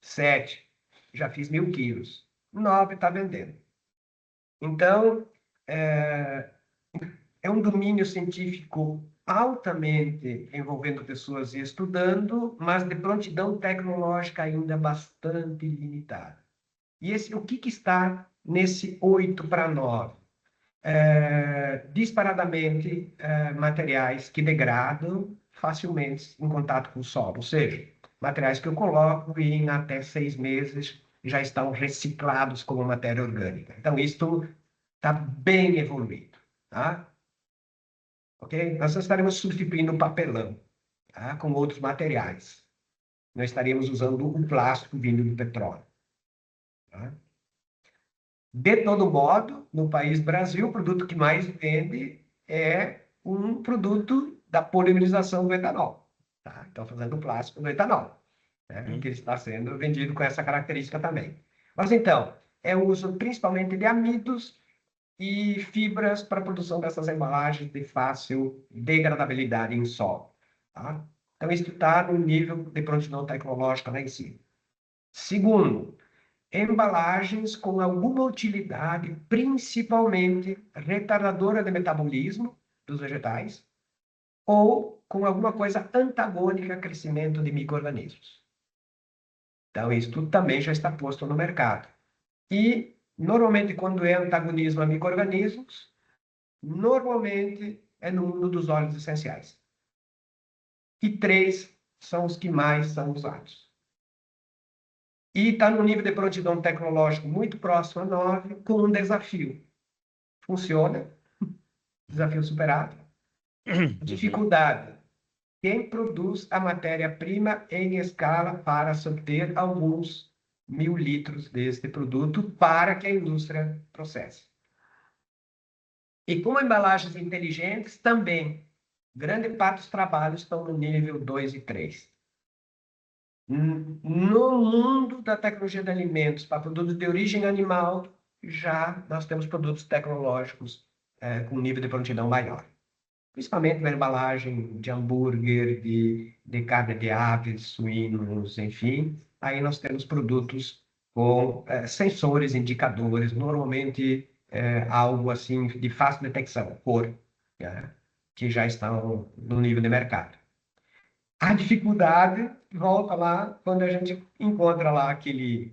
7, já fiz 1.000 quilos. 9, está vendendo. Então, é um domínio científico altamente envolvendo pessoas e estudando, mas de prontidão tecnológica ainda bastante limitada. E o que está nesse 8 para 9? Disparadamente materiais que degradam facilmente em contato com o solo, ou seja, materiais que eu coloco e em até 6 meses já estão reciclados como matéria orgânica. Então, isto está bem evoluído, tá? Ok? Nós estaremos substituindo o papelão, tá? Com outros materiais. Não estaríamos usando o plástico vindo do petróleo. Tá? De todo modo, no país Brasil, o produto que mais vende é um produto da polimerização do etanol. Tá? Então, fazendo plástico do etanol, né? Que está sendo vendido com essa característica também. Mas então, é o uso principalmente de amidos e fibras para a produção dessas embalagens de fácil degradabilidade em solo. Tá? Então, isso está no nível de prontidão tecnológica lá em cima. Segundo, embalagens com alguma utilidade, principalmente retardadora de metabolismo dos vegetais, ou com alguma coisa antagônica ao crescimento de micro-organismos. Então, isso tudo também já está posto no mercado. E, normalmente, quando é antagonismo a micro-organismos, normalmente é no mundo dos óleos essenciais. E 3 são os que mais são usados. E está no nível de prontidão tecnológico muito próximo a 9, com um desafio. Funciona, desafio superado. Dificuldade. Quem produz a matéria-prima em escala para obter alguns 1.000 litros deste produto para que a indústria processe? E com embalagens inteligentes também. Grande parte dos trabalhos estão no nível 2 e 3. No mundo da tecnologia de alimentos para produtos de origem animal, já nós temos produtos tecnológicos com nível de prontidão maior. Principalmente na embalagem de hambúrguer, de carne de aves, suínos, enfim. Aí nós temos produtos com sensores, indicadores, normalmente algo assim de fácil detecção, cor, né? Que já estão no nível de mercado. A dificuldade volta lá quando a gente encontra lá aquele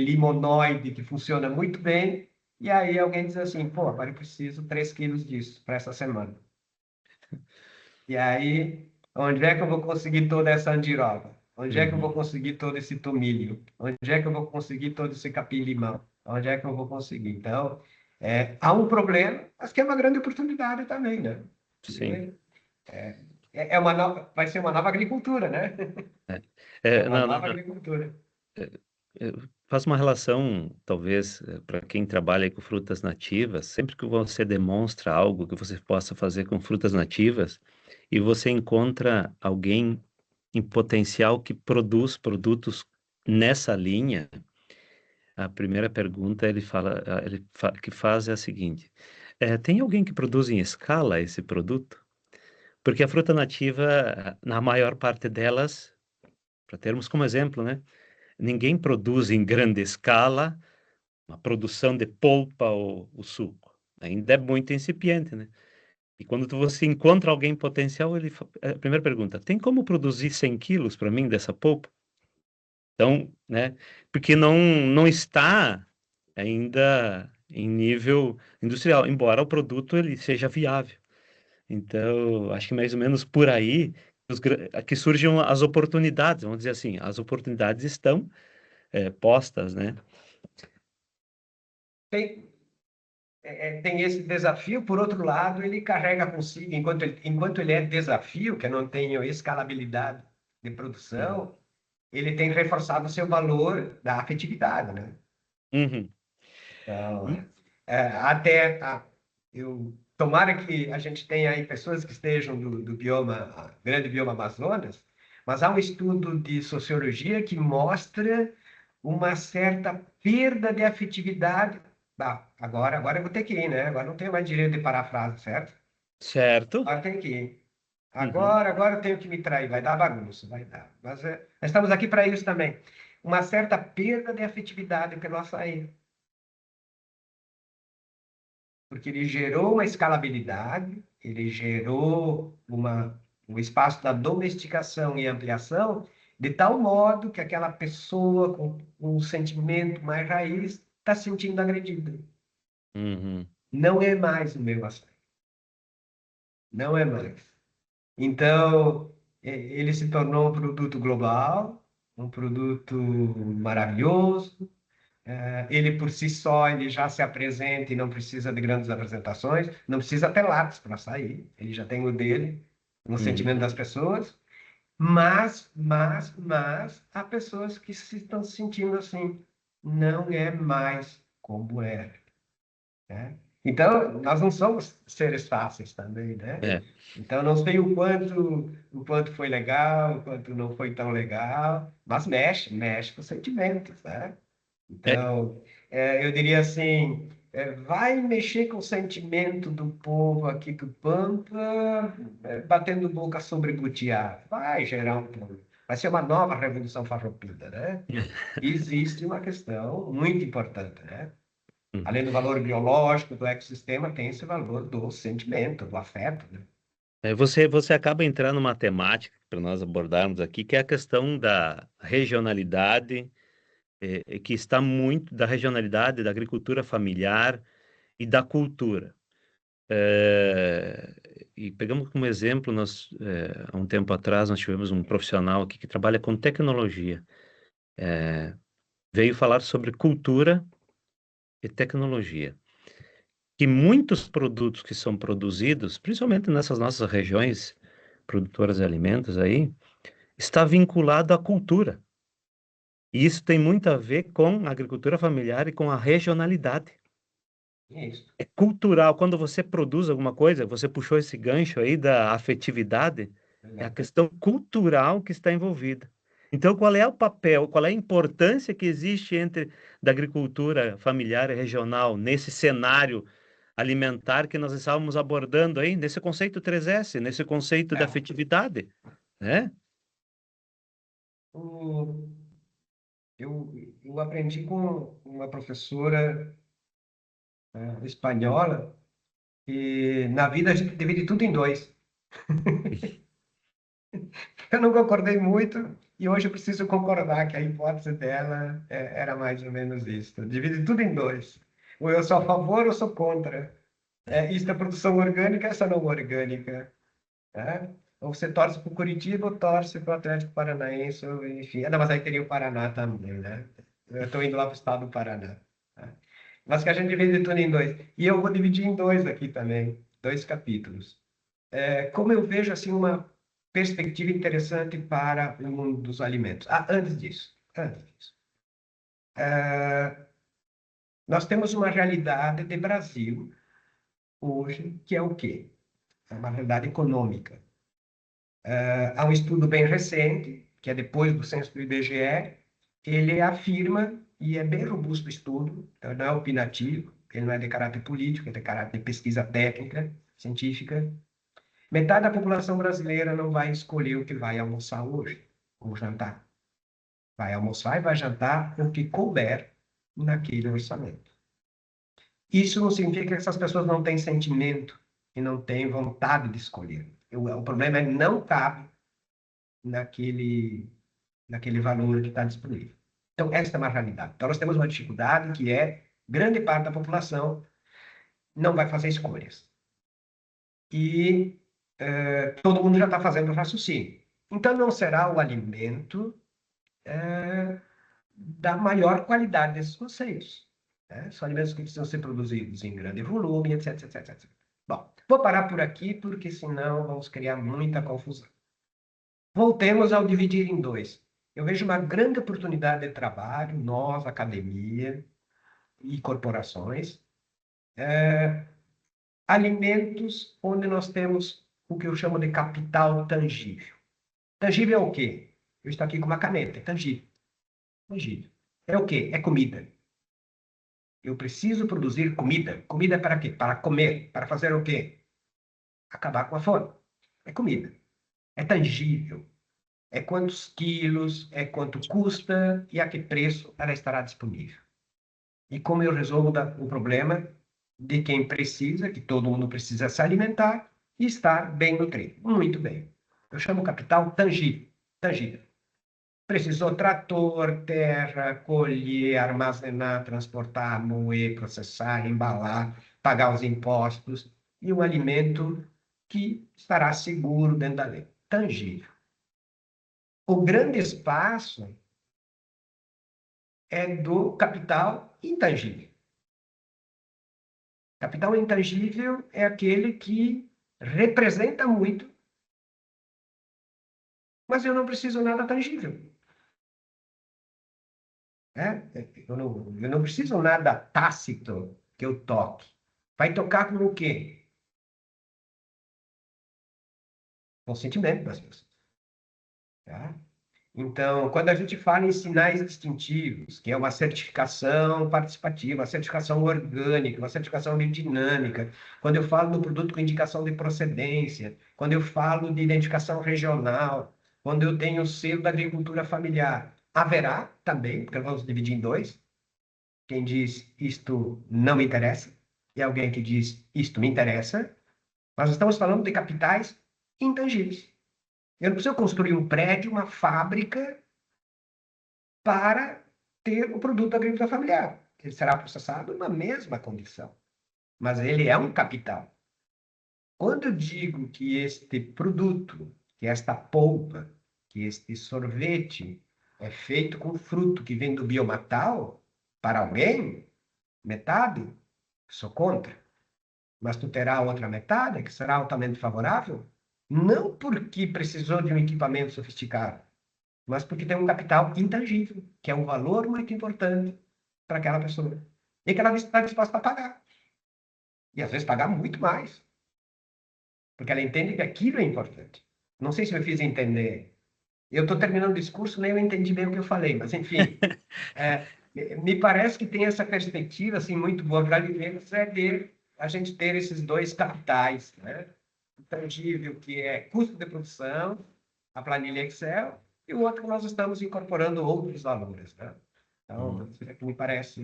limonoide que funciona muito bem, e aí alguém diz assim, pô, agora eu preciso 3 quilos disso para essa semana. E aí, onde é que eu vou conseguir toda essa andiroba? Onde é que eu vou conseguir todo esse tomilho? Onde é que eu vou conseguir todo esse capim-limão? Onde é que eu vou conseguir? Então, há um problema, mas que é uma grande oportunidade também, né? Sim. Vai ser uma nova agricultura, né? É É, uma não, nova agricultura. faz uma relação, talvez, para quem trabalha com frutas nativas, sempre que você demonstra algo que você possa fazer com frutas nativas e você encontra alguém em potencial que produz produtos nessa linha, a primeira pergunta que faz é a seguinte: tem alguém que produz em escala esse produto? Porque a fruta nativa, na maior parte delas, para termos como exemplo, né? Ninguém produz em grande escala uma produção de polpa ou o suco. Ainda é muito incipiente, né? E quando você encontra alguém potencial, a primeira pergunta, tem como produzir 100 quilos para mim dessa polpa? Então, né? Porque não está ainda em nível industrial, embora o produto ele seja viável. Então, acho que mais ou menos por aí que surgem as oportunidades, vamos dizer assim, as oportunidades estão postas, né? Tem, tem esse desafio, por outro lado, ele carrega consigo, enquanto ele é desafio, que eu não tenho escalabilidade de Uhum. produção, ele tem reforçado o seu valor da afetividade, né? Uhum. Então, E- até tomara que a gente tenha aí pessoas que estejam do bioma, grande bioma Amazonas, mas há um estudo de sociologia que mostra uma certa perda de afetividade. Agora eu vou ter que ir, né? Agora não tenho mais direito de parar a frase, certo? Certo? Agora tem que ir. Uhum. Agora eu tenho que me trair, vai dar bagunça, vai dar. Mas nós estamos aqui para isso também. Uma certa perda de afetividade pelo açaí, porque ele gerou uma escalabilidade, ele gerou um espaço da domesticação e ampliação, de tal modo que aquela pessoa com um sentimento mais raiz está se sentindo agredida. Uhum. Não é mais o meu açaí, não é mais. Então, ele se tornou um produto global, um produto maravilhoso. Ele por si só, ele já se apresenta e não precisa de grandes apresentações, não precisa ter lápis para sair, ele já tem o dele, no Uhum. sentimento das pessoas, mas há pessoas que se estão se sentindo assim, não é mais como era, né? Então, nós não somos seres fáceis também, né? É. Então, não sei o quanto foi legal, o quanto não foi tão legal, mas mexe com os sentimentos, né? É, Então, eu diria assim, vai mexer com o sentimento do povo aqui do Pampa, batendo boca sobre Butiá. Vai gerar vai ser uma nova revolução farroupilha, né? Existe uma questão muito importante, né? Uhum. Além do valor biológico do ecossistema, tem esse valor do sentimento, do afeto, né? Você acaba entrando numa temática para nós abordarmos aqui, que é a questão da regionalidade, que está muito da regionalidade, da agricultura familiar e da cultura. E pegamos como exemplo, há um tempo atrás, nós tivemos um profissional aqui que trabalha com tecnologia. Veio falar sobre cultura e tecnologia. Que muitos produtos que são produzidos, principalmente nessas nossas regiões produtoras de alimentos aí, está vinculado à cultura. E isso tem muito a ver com a agricultura familiar e com a regionalidade. É isso. É cultural. Quando você produz alguma coisa, você puxou esse gancho aí da afetividade, é a Verdade. questão cultural que está envolvida. Então, qual é o papel, qual é a importância que existe entre da agricultura familiar e regional nesse cenário alimentar que nós estávamos abordando aí, nesse conceito 3S, nesse conceito da É. afetividade, né? O- eu aprendi com uma professora, espanhola, e na vida a gente divide tudo em dois. Eu não concordei muito e hoje eu preciso concordar que a hipótese dela era mais ou menos isso. Divide tudo em dois. Ou eu sou a favor ou eu sou contra. Isso é produção orgânica, essa não orgânica. Né? Ou você torce para o Curitiba ou torce para o Atlético Paranaense, ou, enfim. Não, mas aí teria o Paraná também, né? Eu estou indo lá para o estado do Paraná. Tá? Mas que a gente divide tudo em dois. E eu vou dividir em dois aqui também, dois capítulos. Como eu vejo assim uma perspectiva interessante para o mundo dos alimentos. Antes disso, nós temos uma realidade de Brasil hoje que é o quê? É uma realidade econômica. Há um estudo bem recente, que é depois do censo do IBGE, ele afirma, e é bem robusto o estudo, então não é opinativo, ele não é de caráter político, é de caráter de pesquisa técnica, científica. Metade da população brasileira não vai escolher o que vai almoçar hoje, ou jantar. Vai almoçar e vai jantar o que couber naquele orçamento. Isso não significa que essas pessoas não têm sentimento e não têm vontade de escolher. O problema é que não cabe naquele, naquele valor que está disponível. Então, esta é uma realidade. Então, nós temos uma dificuldade que é grande parte da população não vai fazer escolhas. E todo mundo já está fazendo o raciocínio. Então, não será o alimento da maior qualidade desses conceitos. Né? São alimentos que precisam ser produzidos em grande volume, etc, etc, etc. Bom, vou parar por aqui, porque senão vamos criar muita confusão. Voltemos ao dividir em dois. Eu vejo uma grande oportunidade de trabalho, nós, academia, e corporações, alimentos onde nós temos o que eu chamo de capital tangível. Tangível é o quê? Eu estou aqui com uma caneta, é tangível. Tangível. É o quê? É comida. Eu preciso produzir comida. Comida para quê? Para comer. Para fazer o quê? Acabar com a fome. É comida. É tangível. É quantos quilos, é quanto custa e a que preço ela estará disponível. E como eu resolvo o problema de quem precisa, que todo mundo precisa se alimentar e estar bem nutrido. Muito bem. Eu chamo capital tangível. Tangível. Precisou trator, terra, colher, armazenar, transportar, moer, processar, embalar, pagar os impostos e um alimento que estará seguro dentro da lei. Tangível. O grande espaço é do capital intangível. Capital intangível é aquele que representa muito, mas eu não preciso nada tangível. Né? Eu não preciso nada tácito que eu toque. Vai tocar com o quê? Com o sentimento das pessoas. Tá? Então, quando a gente fala em sinais distintivos, que é uma certificação participativa, uma certificação orgânica, uma certificação de dinâmica, quando eu falo do produto com indicação de procedência, quando eu falo de identificação regional, quando eu tenho o selo da agricultura familiar, haverá também, porque vamos dividir em dois, quem diz isto não me interessa, e alguém que diz isto me interessa. Nós estamos falando de capitais intangíveis. Eu não preciso construir um prédio, uma fábrica, para ter o produto agrícola familiar. Ele será processado na mesma condição, mas ele é um capital. Quando eu digo que este produto, que esta polpa, que este sorvete é feito com fruto que vem do biomatal, para alguém, metade, sou contra. Mas tu terá outra metade, que será altamente favorável, não porque precisou de um equipamento sofisticado, mas porque tem um capital intangível, que é um valor muito importante para aquela pessoa. E que ela está disposta a pagar. E às vezes pagar muito mais, porque ela entende que aquilo é importante. Não sei se eu fiz entender. Eu estou terminando o discurso, nem eu entendi bem o que eu falei, mas enfim, é, me parece que tem essa perspectiva assim, muito boa para alimentos, é de a gente ter esses dois capitais, né? O tangível, que é custo de produção, a planilha Excel, e o outro que nós estamos incorporando outros valores, né? Então, Hum. é que me parece...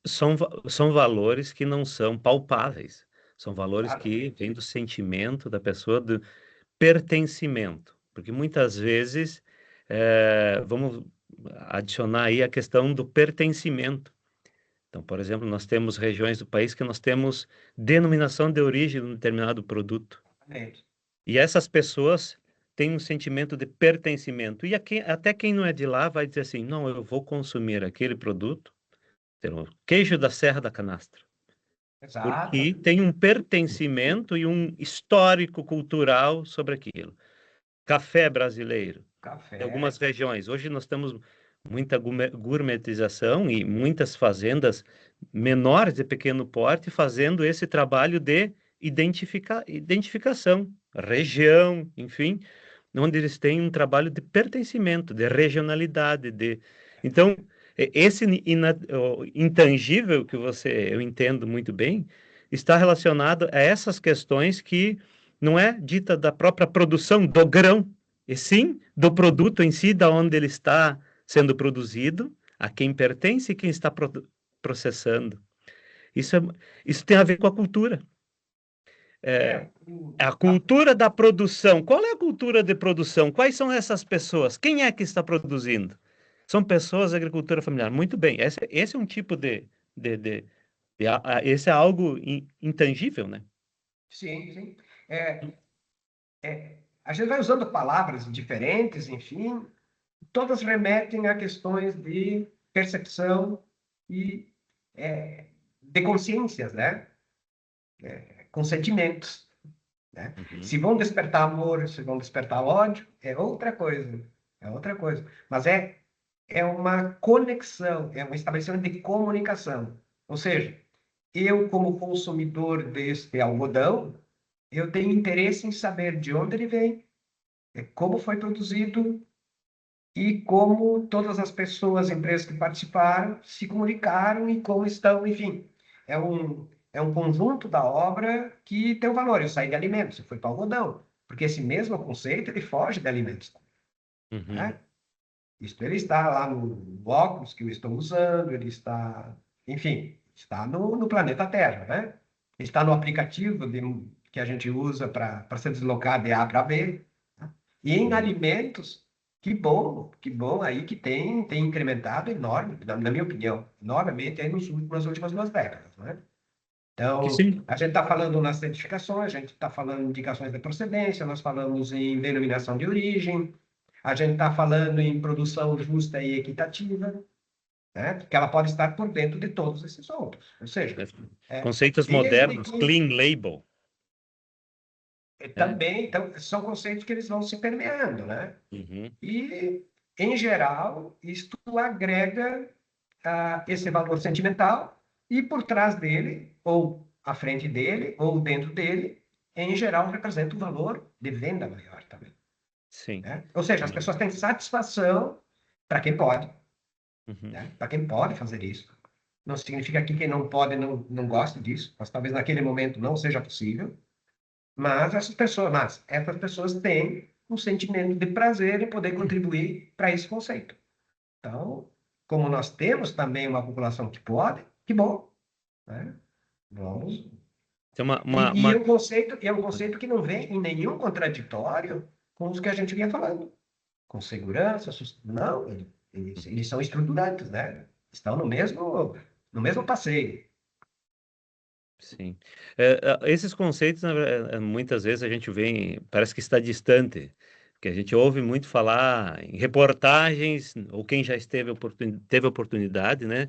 São valores que não são palpáveis. São valores que Exatamente. vêm do sentimento da pessoa, do pertencimento. Porque muitas vezes, vamos adicionar aí a questão do pertencimento. Então, por exemplo, nós temos regiões do país que nós temos denominação de origem de um determinado produto. Exatamente. E essas pessoas têm um sentimento de pertencimento. E até quem não é de lá vai dizer assim: não, eu vou consumir aquele produto, o queijo da Serra da Canastra, porque Exatamente. tem um pertencimento e um histórico cultural sobre aquilo. Café brasileiro, em algumas Café. regiões. Hoje nós temos muita gourmetização e muitas fazendas menores de pequeno porte fazendo esse trabalho de identificação, região, enfim, onde eles têm um trabalho de pertencimento, de regionalidade, de... Então, esse intangível que eu entendo muito bem, está relacionado a essas questões que não é dita da própria produção do grão, e sim do produto em si, da onde ele está sendo produzido, a quem pertence e quem está processando. Isso, é, isso tem a ver com a cultura. É, É, o- a a- cultura da produção. Qual é a cultura de produção? Quais são essas pessoas? Quem é que está produzindo? São pessoas da agricultura familiar. Muito bem. Esse é um tipo de, de- esse é algo intangível, né? sim, sim. É, a gente vai usando palavras diferentes, enfim, todas remetem a questões de percepção e de consciências, né? Com sentimentos, né? Uhum. Se vão despertar amor, se vão despertar ódio, é outra coisa, é outra coisa. Mas é uma conexão, é um estabelecimento de comunicação. Ou seja, eu, como consumidor deste algodão, eu tenho interesse em saber de onde ele vem, como foi produzido e como todas as pessoas, empresas que participaram, se comunicaram e como estão, enfim. É um conjunto da obra que tem um valor. Eu saí de alimentos, eu fui para algodão, porque esse mesmo conceito, ele foge de alimentos, Uhum. né? Isso ele está lá no óculos que eu estou usando, ele está, enfim, está no planeta Terra, né? Está no aplicativo que a gente usa para se deslocar de A para B. Tá? E em Uhum. alimentos, que bom aí que tem incrementado enorme, na minha opinião, enormemente aí nas últimas 2 décadas, né? Que Então, sim. a gente está falando nas certificações, a gente está falando em indicações de procedência, nós falamos em denominação de origem, a gente está falando em produção justa e equitativa, né? Que ela pode estar por dentro de todos esses outros. Ou seja, Conceitos desde modernos, que clean label, né? também então, são conceitos que eles vão se permeando, né? Uhum. E, em geral, isto agrega esse valor sentimental e por trás dele, ou à frente dele, ou dentro dele, em geral, representa um valor de venda maior também, Sim. né? Ou seja, as pessoas têm satisfação para quem pode, Uhum. né? Para quem pode fazer isso. Não significa que quem não pode não goste disso, mas talvez naquele momento não seja possível. Mas essas pessoas têm um sentimento de prazer em poder contribuir para esse conceito. Então, como nós temos também uma população que pode, que bom, né? Vamos. Tem E é um conceito que não vem em nenhum contraditório com os que a gente vinha falando. Com segurança, não, eles são estruturantes, né? Estão no mesmo passeio. Sim. Esses conceitos, muitas vezes a gente vê, parece que está distante, porque a gente ouve muito falar em reportagens, ou quem já teve oportunidade, né,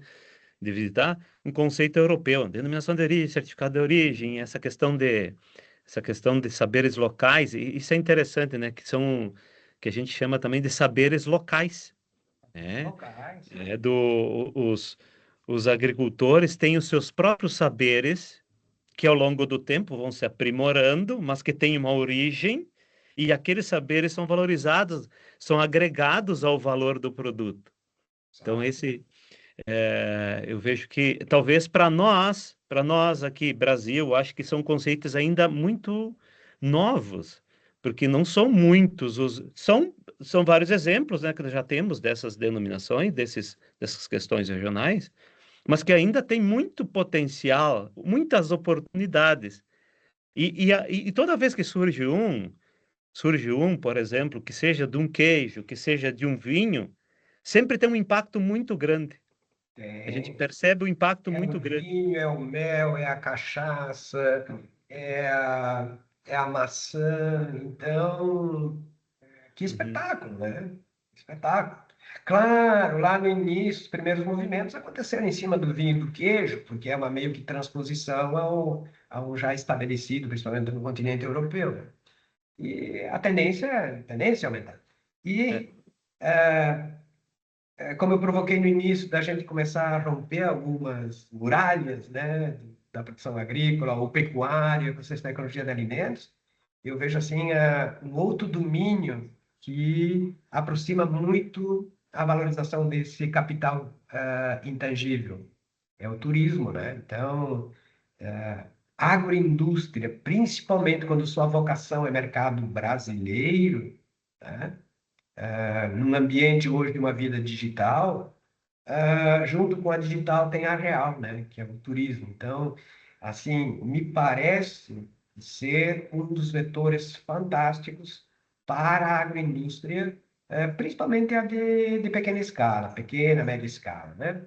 de visitar, um conceito europeu, denominação de origem, certificado de origem, essa questão de saberes locais, e isso é interessante, né, que a gente chama também de saberes locais, né? Locais. Os agricultores têm os seus próprios saberes que ao longo do tempo vão se aprimorando, mas que têm uma origem, e aqueles saberes são valorizados, são agregados ao valor do produto. Então, Exato. eu vejo que talvez para nós aqui, Brasil, acho que são conceitos ainda muito novos, porque não são muitos, são vários exemplos, né, que nós já temos dessas denominações, dessas questões regionais, mas que ainda tem muito potencial, muitas oportunidades. E toda vez que surge um, por exemplo, que seja de um queijo, que seja de um vinho, sempre tem um impacto muito grande. A gente Tem. percebe um impacto É o muito grande. vinho, é o mel, é a cachaça, é a maçã. Então, que Uhum. espetáculo, né? Espetáculo. Claro, lá no início, os primeiros movimentos aconteceram em cima do vinho e do queijo, porque é uma meio que transposição ao já estabelecido, principalmente no continente europeu, né? E a tendência é aumentar. É, E como eu provoquei no início, da gente começar a romper algumas muralhas, né, da produção agrícola ou pecuária, com essa tecnologia de alimentos, eu vejo assim um outro domínio que aproxima muito a valorização desse capital intangível. É o turismo, né? Então, agroindústria, principalmente quando sua vocação é mercado brasileiro, né? Num ambiente hoje de uma vida digital, junto com a digital tem a real, né, que é o turismo. Então, assim, me parece ser um dos vetores fantásticos para a agroindústria, principalmente a de pequena escala, pequena, média escala, né?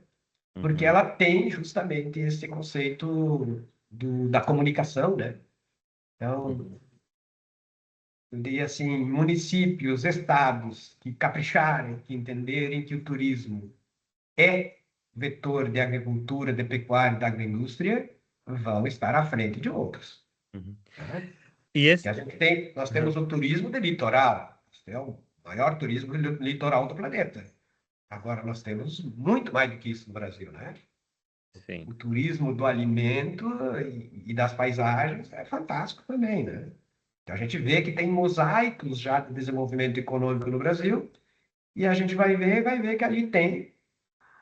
Porque uhum, ela tem justamente esse conceito da comunicação, né? Então, uhum, eu diria assim, municípios, estados que capricharem, que entenderem que o turismo é vetor de agricultura, de pecuária, da agroindústria, vão estar à frente de outros, uhum. né? E Que esse, nós temos uhum, o turismo de litoral, é o maior turismo litoral do planeta. Agora, nós temos muito mais do que isso no Brasil, né? Sim. O turismo do alimento e das paisagens é fantástico também, né? Então, a gente vê que tem mosaicos já de desenvolvimento econômico no Brasil, e a gente vai ver que ali tem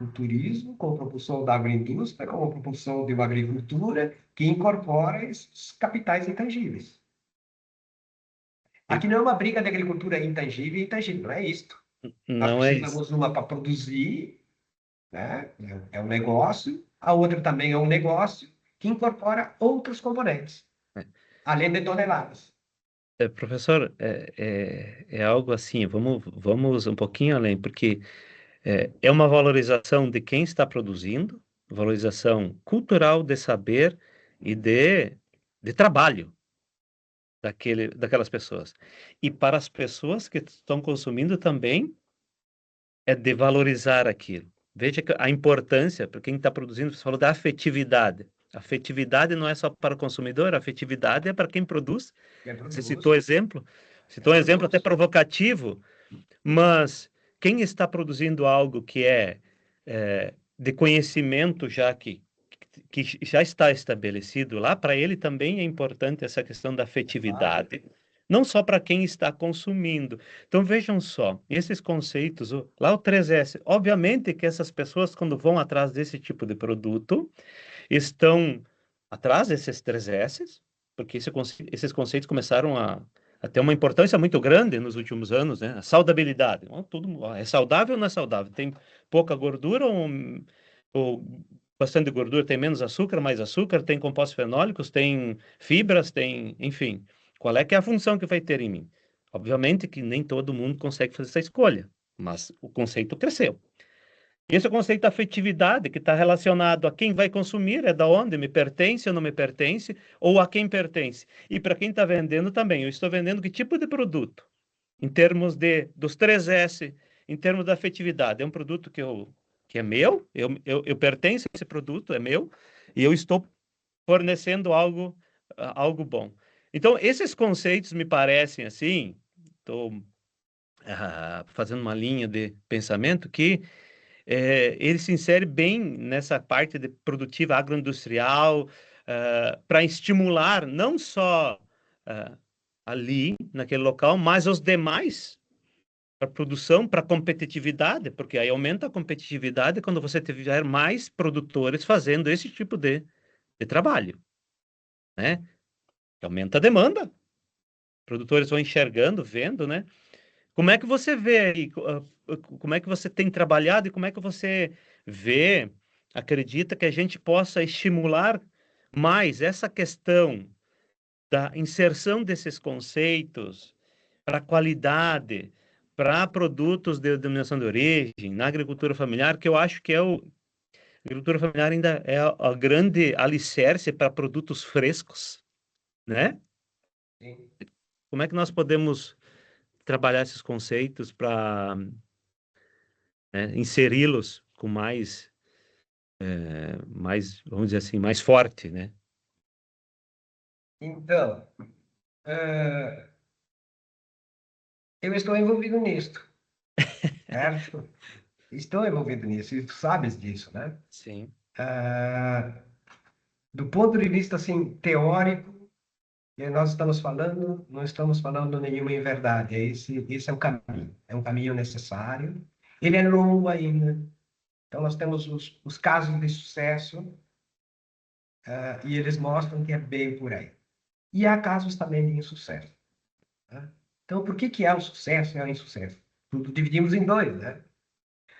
o turismo com propulsão da agroindústria, com propulsão de uma agricultura que incorpora esses capitais intangíveis. E Aqui não é uma briga de agricultura intangível e intangível, não é isto. Nós não é isso. precisamos uma para produzir, né? É um negócio, a outra também é um negócio que incorpora outros componentes, além de toneladas. Professor, é algo assim, vamos um pouquinho além, porque é uma valorização de quem está produzindo, valorização cultural de saber e de trabalho daquelas pessoas. E para as pessoas que estão consumindo também, é de valorizar aquilo. Veja a importância, para quem está produzindo, você falou da afetividade. A afetividade não é só para o consumidor, a afetividade é para quem produz. Quem Você produz, citou um exemplo até provocativo, mas quem está produzindo algo que de conhecimento que já está estabelecido lá, para ele também é importante essa questão da claro. afetividade, não só para quem está consumindo. Então vejam só, esses conceitos, lá o 3S, obviamente que essas pessoas, quando vão atrás desse tipo de produto, estão atrás desses 3S, porque esses conceitos começaram a ter uma importância muito grande nos últimos anos, né? A saudabilidade. É saudável ou não é saudável? Tem pouca gordura ou bastante gordura? Tem menos açúcar, mais açúcar? Tem compostos fenólicos? Tem fibras? Tem, enfim. Qual é que é a função que vai ter em mim? Obviamente que nem todo mundo consegue fazer essa escolha, mas o conceito cresceu. Esse é o conceito da afetividade, que está relacionado a quem vai consumir, é da onde, me pertence ou não me pertence, ou a quem pertence. E para quem está vendendo também, eu estou vendendo que tipo de produto? Em termos dos 3S, em termos da afetividade. É um produto que é meu, eu pertenço a esse produto, é meu, e eu estou fornecendo algo bom. Então, esses conceitos me parecem assim, estou fazendo uma linha de pensamento que ele se insere bem nessa parte de produtiva agroindustrial, para estimular não só ah, ali, naquele local, mas os demais para produção, para competitividade, porque aí aumenta a competitividade quando você tiver mais produtores fazendo esse tipo de trabalho, né? Aumenta a demanda, produtores vão enxergando, vendo, né? Como é que você vê aí? Como é que você tem trabalhado e como é que você vê, acredita que a gente possa estimular mais essa questão da inserção desses conceitos para qualidade, para produtos de denominação de origem, na agricultura familiar, que eu acho que a agricultura familiar ainda é a grande alicerce para produtos frescos, né? Sim. Como é que nós podemos trabalhar esses conceitos para inseri-los com vamos dizer assim, mais forte, né? Então, eh, eu estou envolvido nisto, certo? Estou envolvido nisso, e tu sabes disso, né? Sim. Ah, do ponto de vista assim teórico, nós estamos falando, não estamos falando nenhuma em verdade. Esse é um caminho necessário. Ele é longo ainda. Então nós temos os casos de sucesso, e eles mostram que é bem por aí. E há casos também de insucesso, né? Então por que que há o sucesso e há o insucesso? Tudo dividimos em dois, né?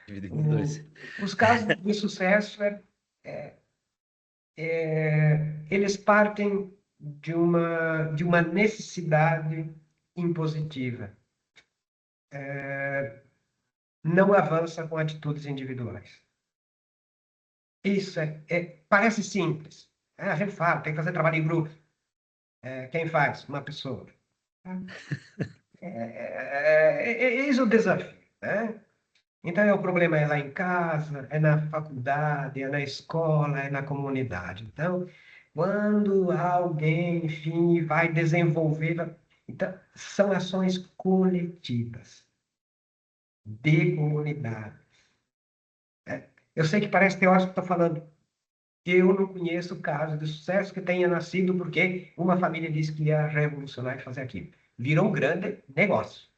Dividido em dois. O, os casos de sucesso eles partem de uma necessidade impositiva. Não avança com atitudes individuais. Isso parece simples. A gente fala, tem que fazer trabalho em grupo. Quem faz? Uma pessoa. Eis o desafio, né? Então, o problema é lá em casa, é na faculdade, é na escola, é na comunidade. Então, quando alguém, enfim, vai desenvolver. Então, são ações coletivas, de comunidade. Eu sei que parece teórico que estou falando. Eu não conheço caso de sucesso que tenha nascido porque uma família disse que ia revolucionar e fazer aquilo. Virou um grande negócio.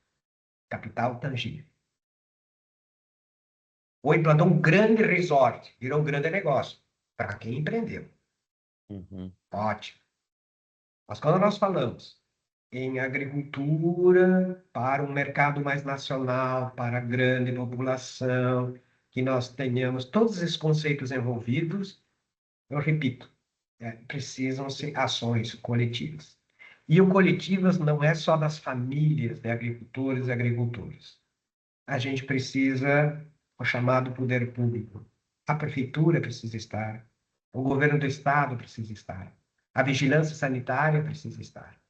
Capital tangível. Ou implantou um grande resort. Virou um grande negócio. Para quem empreendeu. Uhum. Ótimo. Mas quando nós falamos em agricultura para um mercado mais nacional, para a grande população, que nós tenhamos todos esses conceitos envolvidos, eu repito, precisam-se ações coletivas. E o coletivas não é só das famílias de agricultores e agricultoras. A gente precisa, o chamado poder público. A prefeitura precisa estar, o governo do estado precisa estar, a vigilância sanitária precisa estar,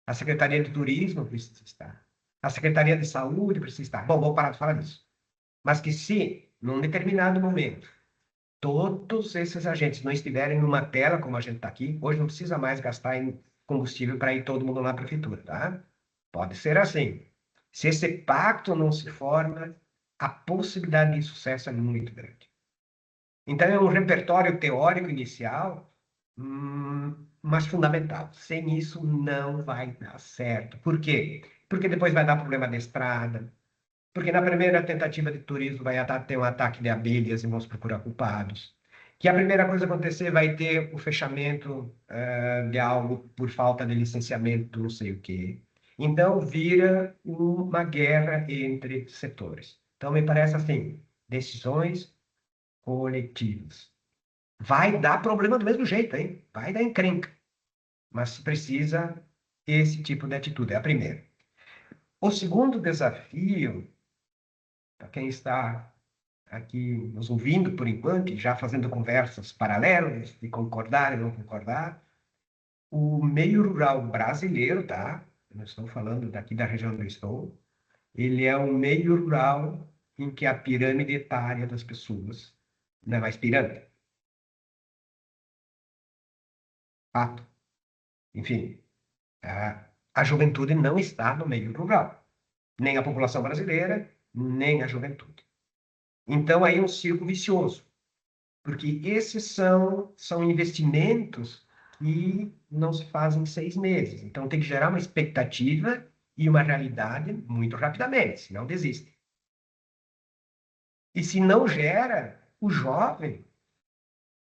a Secretaria de Turismo precisa estar, a Secretaria de Saúde precisa estar. Bom, vou parar de falar disso. Mas que se, num determinado momento, todos esses agentes não estiverem numa tela, como a gente está aqui, hoje não precisa mais gastar em combustível para ir todo mundo na prefeitura, tá? Pode ser assim. Se esse pacto não se forma, a possibilidade de sucesso é muito grande. Então, é um repertório teórico inicial, mas fundamental. Sem isso, não vai dar certo. Por quê? Porque depois vai dar problema de estrada, porque na primeira tentativa de turismo vai ter um ataque de abelhas e vamos procurar culpados. Que a primeira coisa a acontecer vai ter o fechamento de algo por falta de licenciamento, não sei o quê. Então vira uma guerra entre setores. Então me parece assim, decisões coletivas. Vai dar problema do mesmo jeito, hein? Vai dar encrenca. Mas se precisa esse tipo de atitude, é a primeira. O segundo desafio, para quem está aqui nos ouvindo por enquanto, e já fazendo conversas paralelas de concordar e não concordar, o meio rural brasileiro, tá? Eu não estou falando daqui da região onde eu estou, ele é um meio rural em que a pirâmide etária das pessoas não é mais pirâmide. Fato. Enfim, a juventude não está no meio rural. Nem a população brasileira, nem a juventude. Então, aí é um círculo vicioso. Porque esses são investimentos que não se fazem em 6 meses. Então, tem que gerar uma expectativa e uma realidade muito rapidamente, senão desiste. E se não gera, o jovem,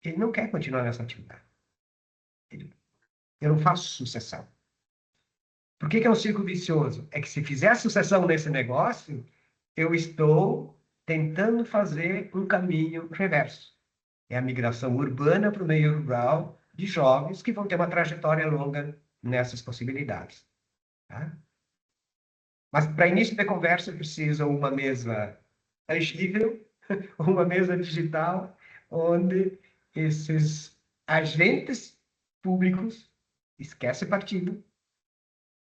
ele não quer continuar nessa atividade. Eu não faço sucessão. Por que que é um círculo vicioso? É que se fizer sucessão nesse negócio, eu estou tentando fazer um caminho reverso. É a migração urbana para o meio rural de jovens que vão ter uma trajetória longa nessas possibilidades. Tá? Mas para início de conversa, precisa uma mesa tangível, uma mesa digital, onde esses agentes públicos, esquece partido,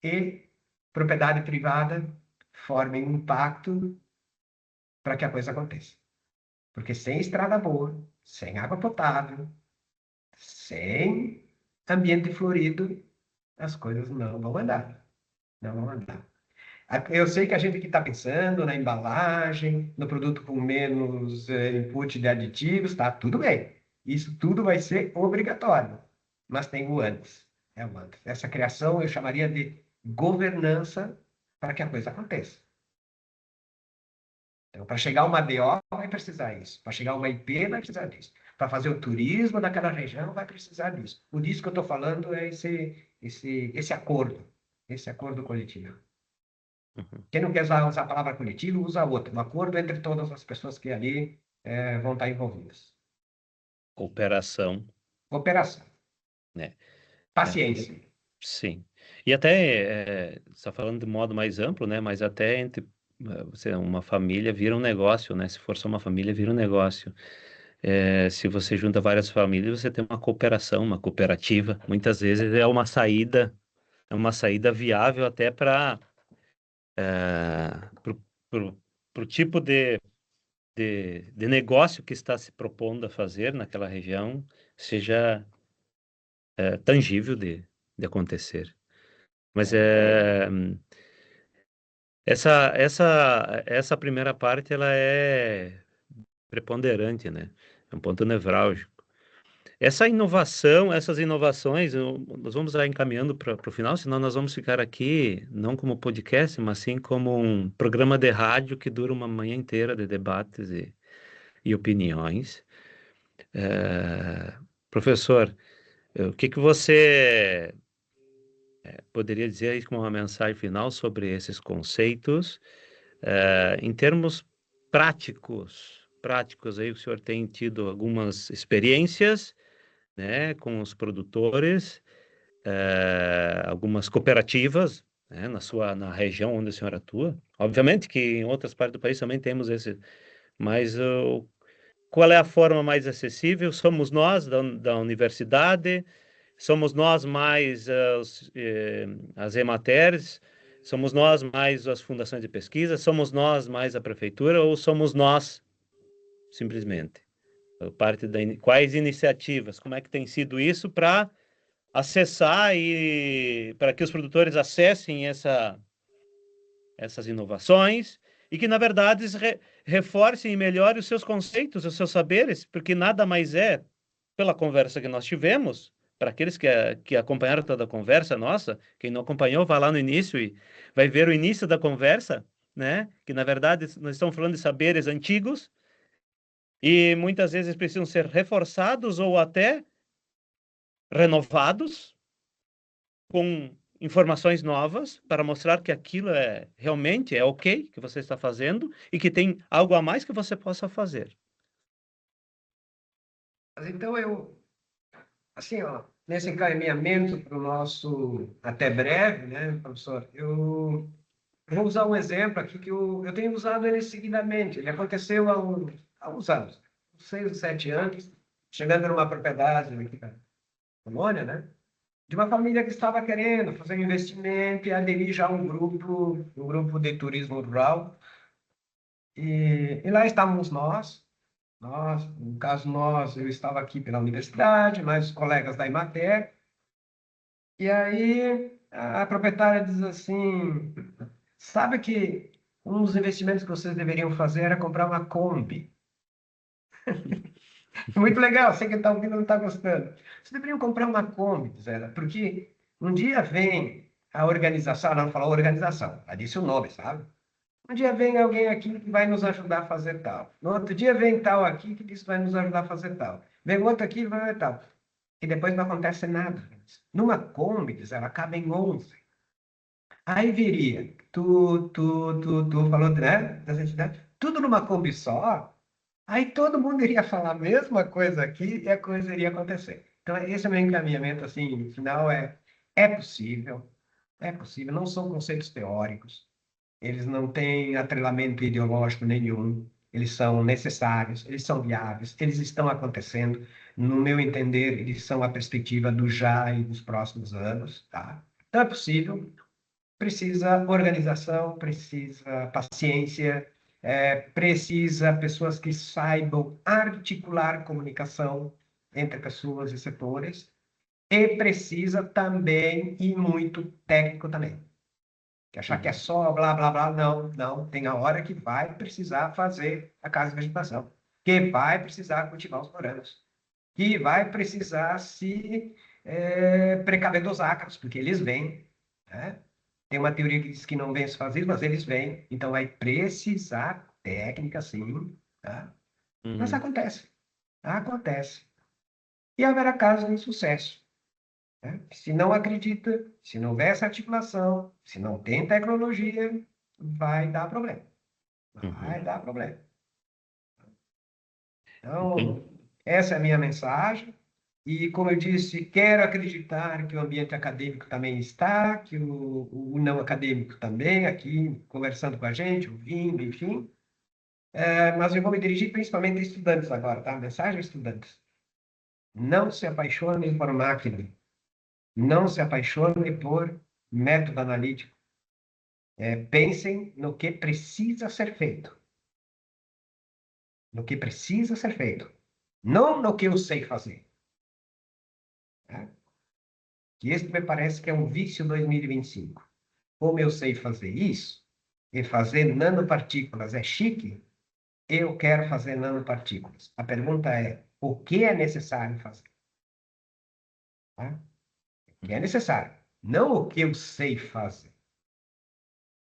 e propriedade privada formem um pacto para que a coisa aconteça. Porque sem estrada boa, sem água potável, sem ambiente florido, as coisas não vão andar. Não vão andar. Eu sei que a gente aqui está pensando na embalagem, no produto com menos input de aditivos, tá? Tudo bem. Isso tudo vai ser obrigatório. Mas tem o antes. É o antes. Essa criação eu chamaria de governança para que a coisa aconteça. Então, para chegar uma DO, vai precisar isso. Para chegar uma IP, vai precisar disso. Para fazer o turismo daquela região, vai precisar disso. O disso que eu estou falando é esse acordo coletivo. Uhum. Quem não quer usar a palavra coletivo, usa outra. Um acordo entre todas as pessoas que ali vão estar envolvidas. Cooperação, Cooperação. né? É, Paciência. sim. E até, está falando de modo mais amplo, né? Mas até entre uma família vira um negócio, né? Se for só uma família, vira um negócio. Se você junta várias famílias, você tem uma cooperação, uma cooperativa. Muitas vezes é uma saída viável até para o tipo de negócio que está se propondo a fazer naquela região seja tangível de acontecer. Mas essa primeira parte ela é preponderante, né? É um ponto nevrálgico. Essa inovação, essas inovações, nós vamos lá encaminhando para o final, senão nós vamos ficar aqui, não como podcast, mas sim como um programa de rádio que dura uma manhã inteira de debates e opiniões. Professor, o que você poderia dizer aí como uma mensagem final sobre esses conceitos, em termos práticos aí o senhor tem tido algumas experiências, né, com os produtores, algumas cooperativas, né, na região onde o senhor atua. Obviamente que em outras partes do país também temos esse, mas qual é a forma mais acessível? Somos nós da universidade, somos nós mais as EMATERs, somos nós mais as fundações de pesquisa, somos nós mais a prefeitura ou somos nós simplesmente? Quais iniciativas? Como é que tem sido isso para acessar e para que os produtores acessem essas inovações e que, na verdade, reforcem e melhorem os seus conceitos, os seus saberes, porque nada mais é, pela conversa que nós tivemos, para aqueles que acompanharam toda a conversa nossa, quem não acompanhou, vai lá no início e vai ver o início da conversa, né? Que, na verdade, nós estamos falando de saberes antigos e muitas vezes precisam ser reforçados ou até renovados com informações novas para mostrar que aquilo realmente é ok que você está fazendo e que tem algo a mais que você possa fazer. Mas então assim, ó, nesse encaminhamento para o nosso até breve, né, professor, eu vou usar um exemplo aqui que eu tenho usado ele seguidamente. Ele aconteceu há uns anos, 6 ou 7 anos, chegando numa propriedade aqui na Polônia, né? De uma família que estava querendo fazer um investimento e aderir já a um grupo de turismo rural. E lá estávamos no caso nós, eu estava aqui pela universidade, mais os colegas da Emater, e aí a proprietária diz assim, sabe que um dos investimentos que vocês deveriam fazer era comprar uma Kombi. Muito legal, sei que está ouvindo não está gostando. Vocês deveriam comprar uma Kombi, diz ela, porque um dia vem a organização, ela não falou organização, ela disse o nome, sabe? Um dia vem alguém aqui que vai nos ajudar a fazer tal. No outro dia vem tal aqui que diz que vai nos ajudar a fazer tal. Vem outro aqui e vai fazer tal. E depois não acontece nada. Numa Kombi, diz ela, cabem 11. Aí viria, tu falou, né, das entidades, tudo numa Kombi só, aí todo mundo iria falar a mesma coisa aqui e a coisa iria acontecer. Então, esse é o meu encaminhamento, assim, final é possível, não são conceitos teóricos, eles não têm atrelamento ideológico nenhum, eles são necessários, eles são viáveis, eles estão acontecendo, no meu entender, eles são a perspectiva do já e dos próximos anos, tá? Então, é possível, precisa organização, precisa paciência, precisa pessoas que saibam articular comunicação entre pessoas e setores, e precisa também, e muito técnico também. Que achar que é só blá, blá, blá, não, não. Tem a hora que vai precisar fazer a casa de vegetação, que vai precisar cultivar os morancos, que vai precisar se precaver dos ácaros, porque eles vêm, né? Tem uma teoria que diz que não vem os fazer, mas eles vêm. Então vai precisar técnica, sim, tá? Mas Uhum. acontece. Acontece. E haverá casos de sucesso. Né? Se não acredita, se não houver essa articulação, se não tem tecnologia, vai dar problema. Vai Uhum. dar problema. Entendi. Então, essa é a minha mensagem. E, como eu disse, quero acreditar que o ambiente acadêmico também está, que o não acadêmico também, aqui conversando com a gente, ouvindo, enfim. Mas eu vou me dirigir principalmente a estudantes agora, tá? Mensagem a estudantes. Não se apaixonem por máquina. Não se apaixonem por método analítico. Pensem no que precisa ser feito. No que precisa ser feito. Não no que eu sei fazer. Né? Que este me parece que é um vício 2025. Como eu sei fazer isso, e fazer nanopartículas é chique, eu quero fazer nanopartículas. A pergunta é, o que é necessário fazer? Tá? O que é necessário, não o que eu sei fazer.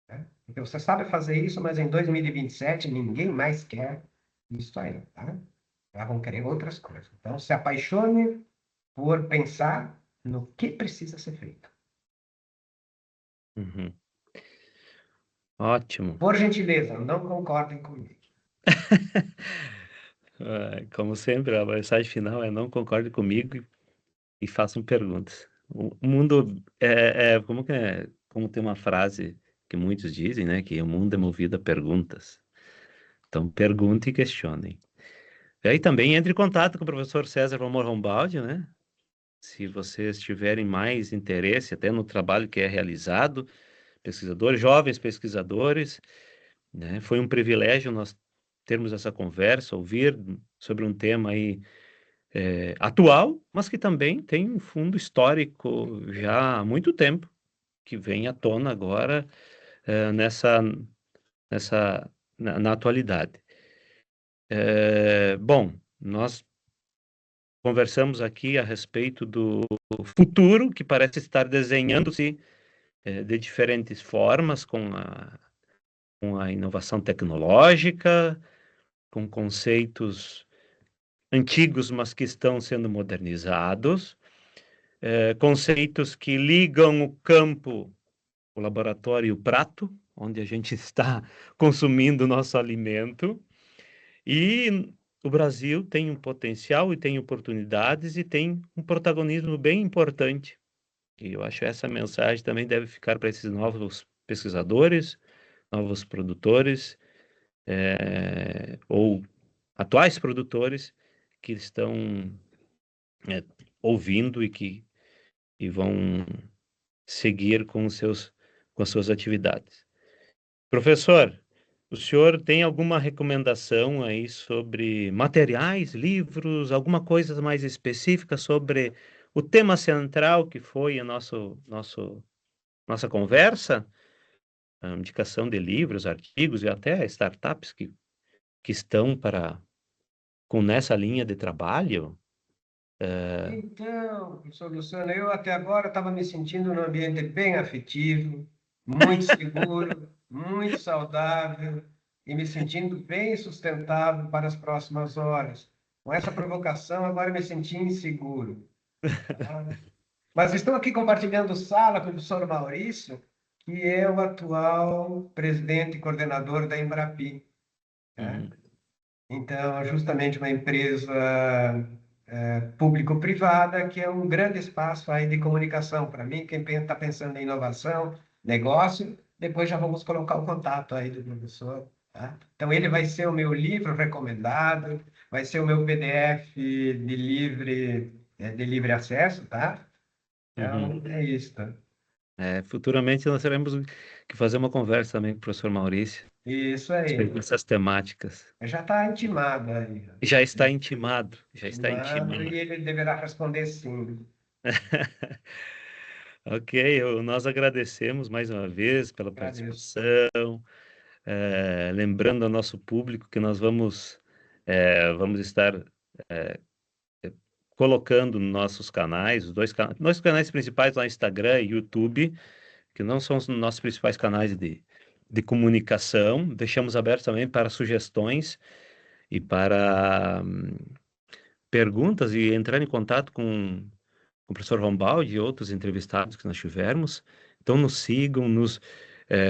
Né? Porque você sabe fazer isso, mas em 2027 ninguém mais quer isso aí, tá? Já vão querer outras coisas. Então, se apaixone por pensar no que precisa ser feito. Uhum. Ótimo. Por gentileza, não concordem comigo. Como sempre, a mensagem final é não concorde comigo e façam perguntas. O mundo como que é, como tem uma frase que muitos dizem, né, que o mundo é movido a perguntas. Então, pergunte e questionem. E aí também entre em contato com o professor César Valmor Rombaldi, né? Se vocês tiverem mais interesse até no trabalho que é realizado, pesquisadores, jovens pesquisadores, né? Foi um privilégio nós termos essa conversa, ouvir sobre um tema aí atual, mas que também tem um fundo histórico já há muito tempo, que vem à tona agora na atualidade. Bom, nós conversamos aqui a respeito do futuro, que parece estar desenhando-se de diferentes formas com a inovação tecnológica, com conceitos antigos, mas que estão sendo modernizados, conceitos que ligam o campo, o laboratório e o prato, onde a gente está consumindo o nosso alimento. E o Brasil tem um potencial e tem oportunidades e tem um protagonismo bem importante. E eu acho que essa mensagem também deve ficar para esses novos pesquisadores, novos produtores, ou atuais produtores que estão é, ouvindo e vão seguir com as suas atividades. Professor, o senhor tem alguma recomendação aí sobre materiais, livros, alguma coisa mais específica sobre o tema central que foi a nossa conversa? A indicação de livros, artigos e até startups que estão com nessa linha de trabalho? Então, professor Luciano, eu até agora estava me sentindo num ambiente bem afetivo, muito seguro, muito saudável e me sentindo bem sustentável para as próximas horas. Com essa provocação, agora me senti inseguro. Tá? Mas estou aqui compartilhando sala com o professor Maurício, que é o atual presidente e coordenador da Embrapi. Né? Uhum, Então, justamente uma empresa público-privada, que é um grande espaço aí de comunicação para mim, quem está pensando em inovação, negócio, depois já vamos colocar o contato aí do professor. Tá? Então, ele vai ser o meu livro recomendado, vai ser o meu PDF de livre acesso, tá? uhum. Então, é isso, tá? Futuramente nós teremos que fazer uma conversa também com o professor Maurício Isso a respeito aí. dessas temáticas. Já está intimado aí. Já está intimado, já está Intimado intimado. e ele deverá responder sim. Ok, nós agradecemos mais uma vez pela Agradeço. participação, lembrando ao nosso público que nós vamos estar colocando nos nossos canais, nossos canais principais lá, Instagram e YouTube, que não são os nossos principais canais de comunicação, deixamos aberto também para sugestões e para perguntas e entrar em contato com o professor Rombaldi e outros entrevistados que nós tivemos. Então, nos sigam,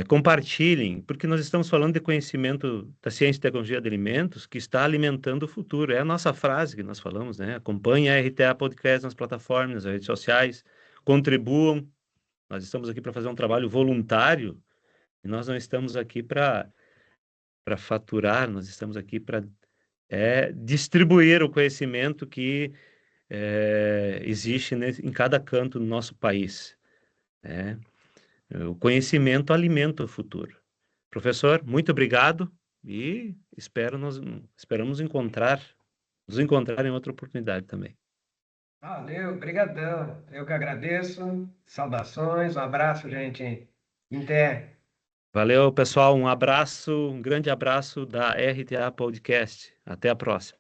compartilhem, porque nós estamos falando de conhecimento da ciência e tecnologia de alimentos que está alimentando o futuro. É a nossa frase que nós falamos, né? Acompanhe a RTA Podcast nas plataformas, nas redes sociais, contribuam. Nós estamos aqui para fazer um trabalho voluntário e nós não estamos aqui para faturar, nós estamos aqui para distribuir o conhecimento que existe em cada canto do nosso país, né? O conhecimento alimenta o futuro. Professor, muito obrigado e esperamos nos encontrar em outra oportunidade também. Valeu, brigadão. Eu que agradeço. Saudações, um abraço, gente. Até. Valeu, pessoal. Um abraço, um grande abraço da RTA Podcast. Até a próxima.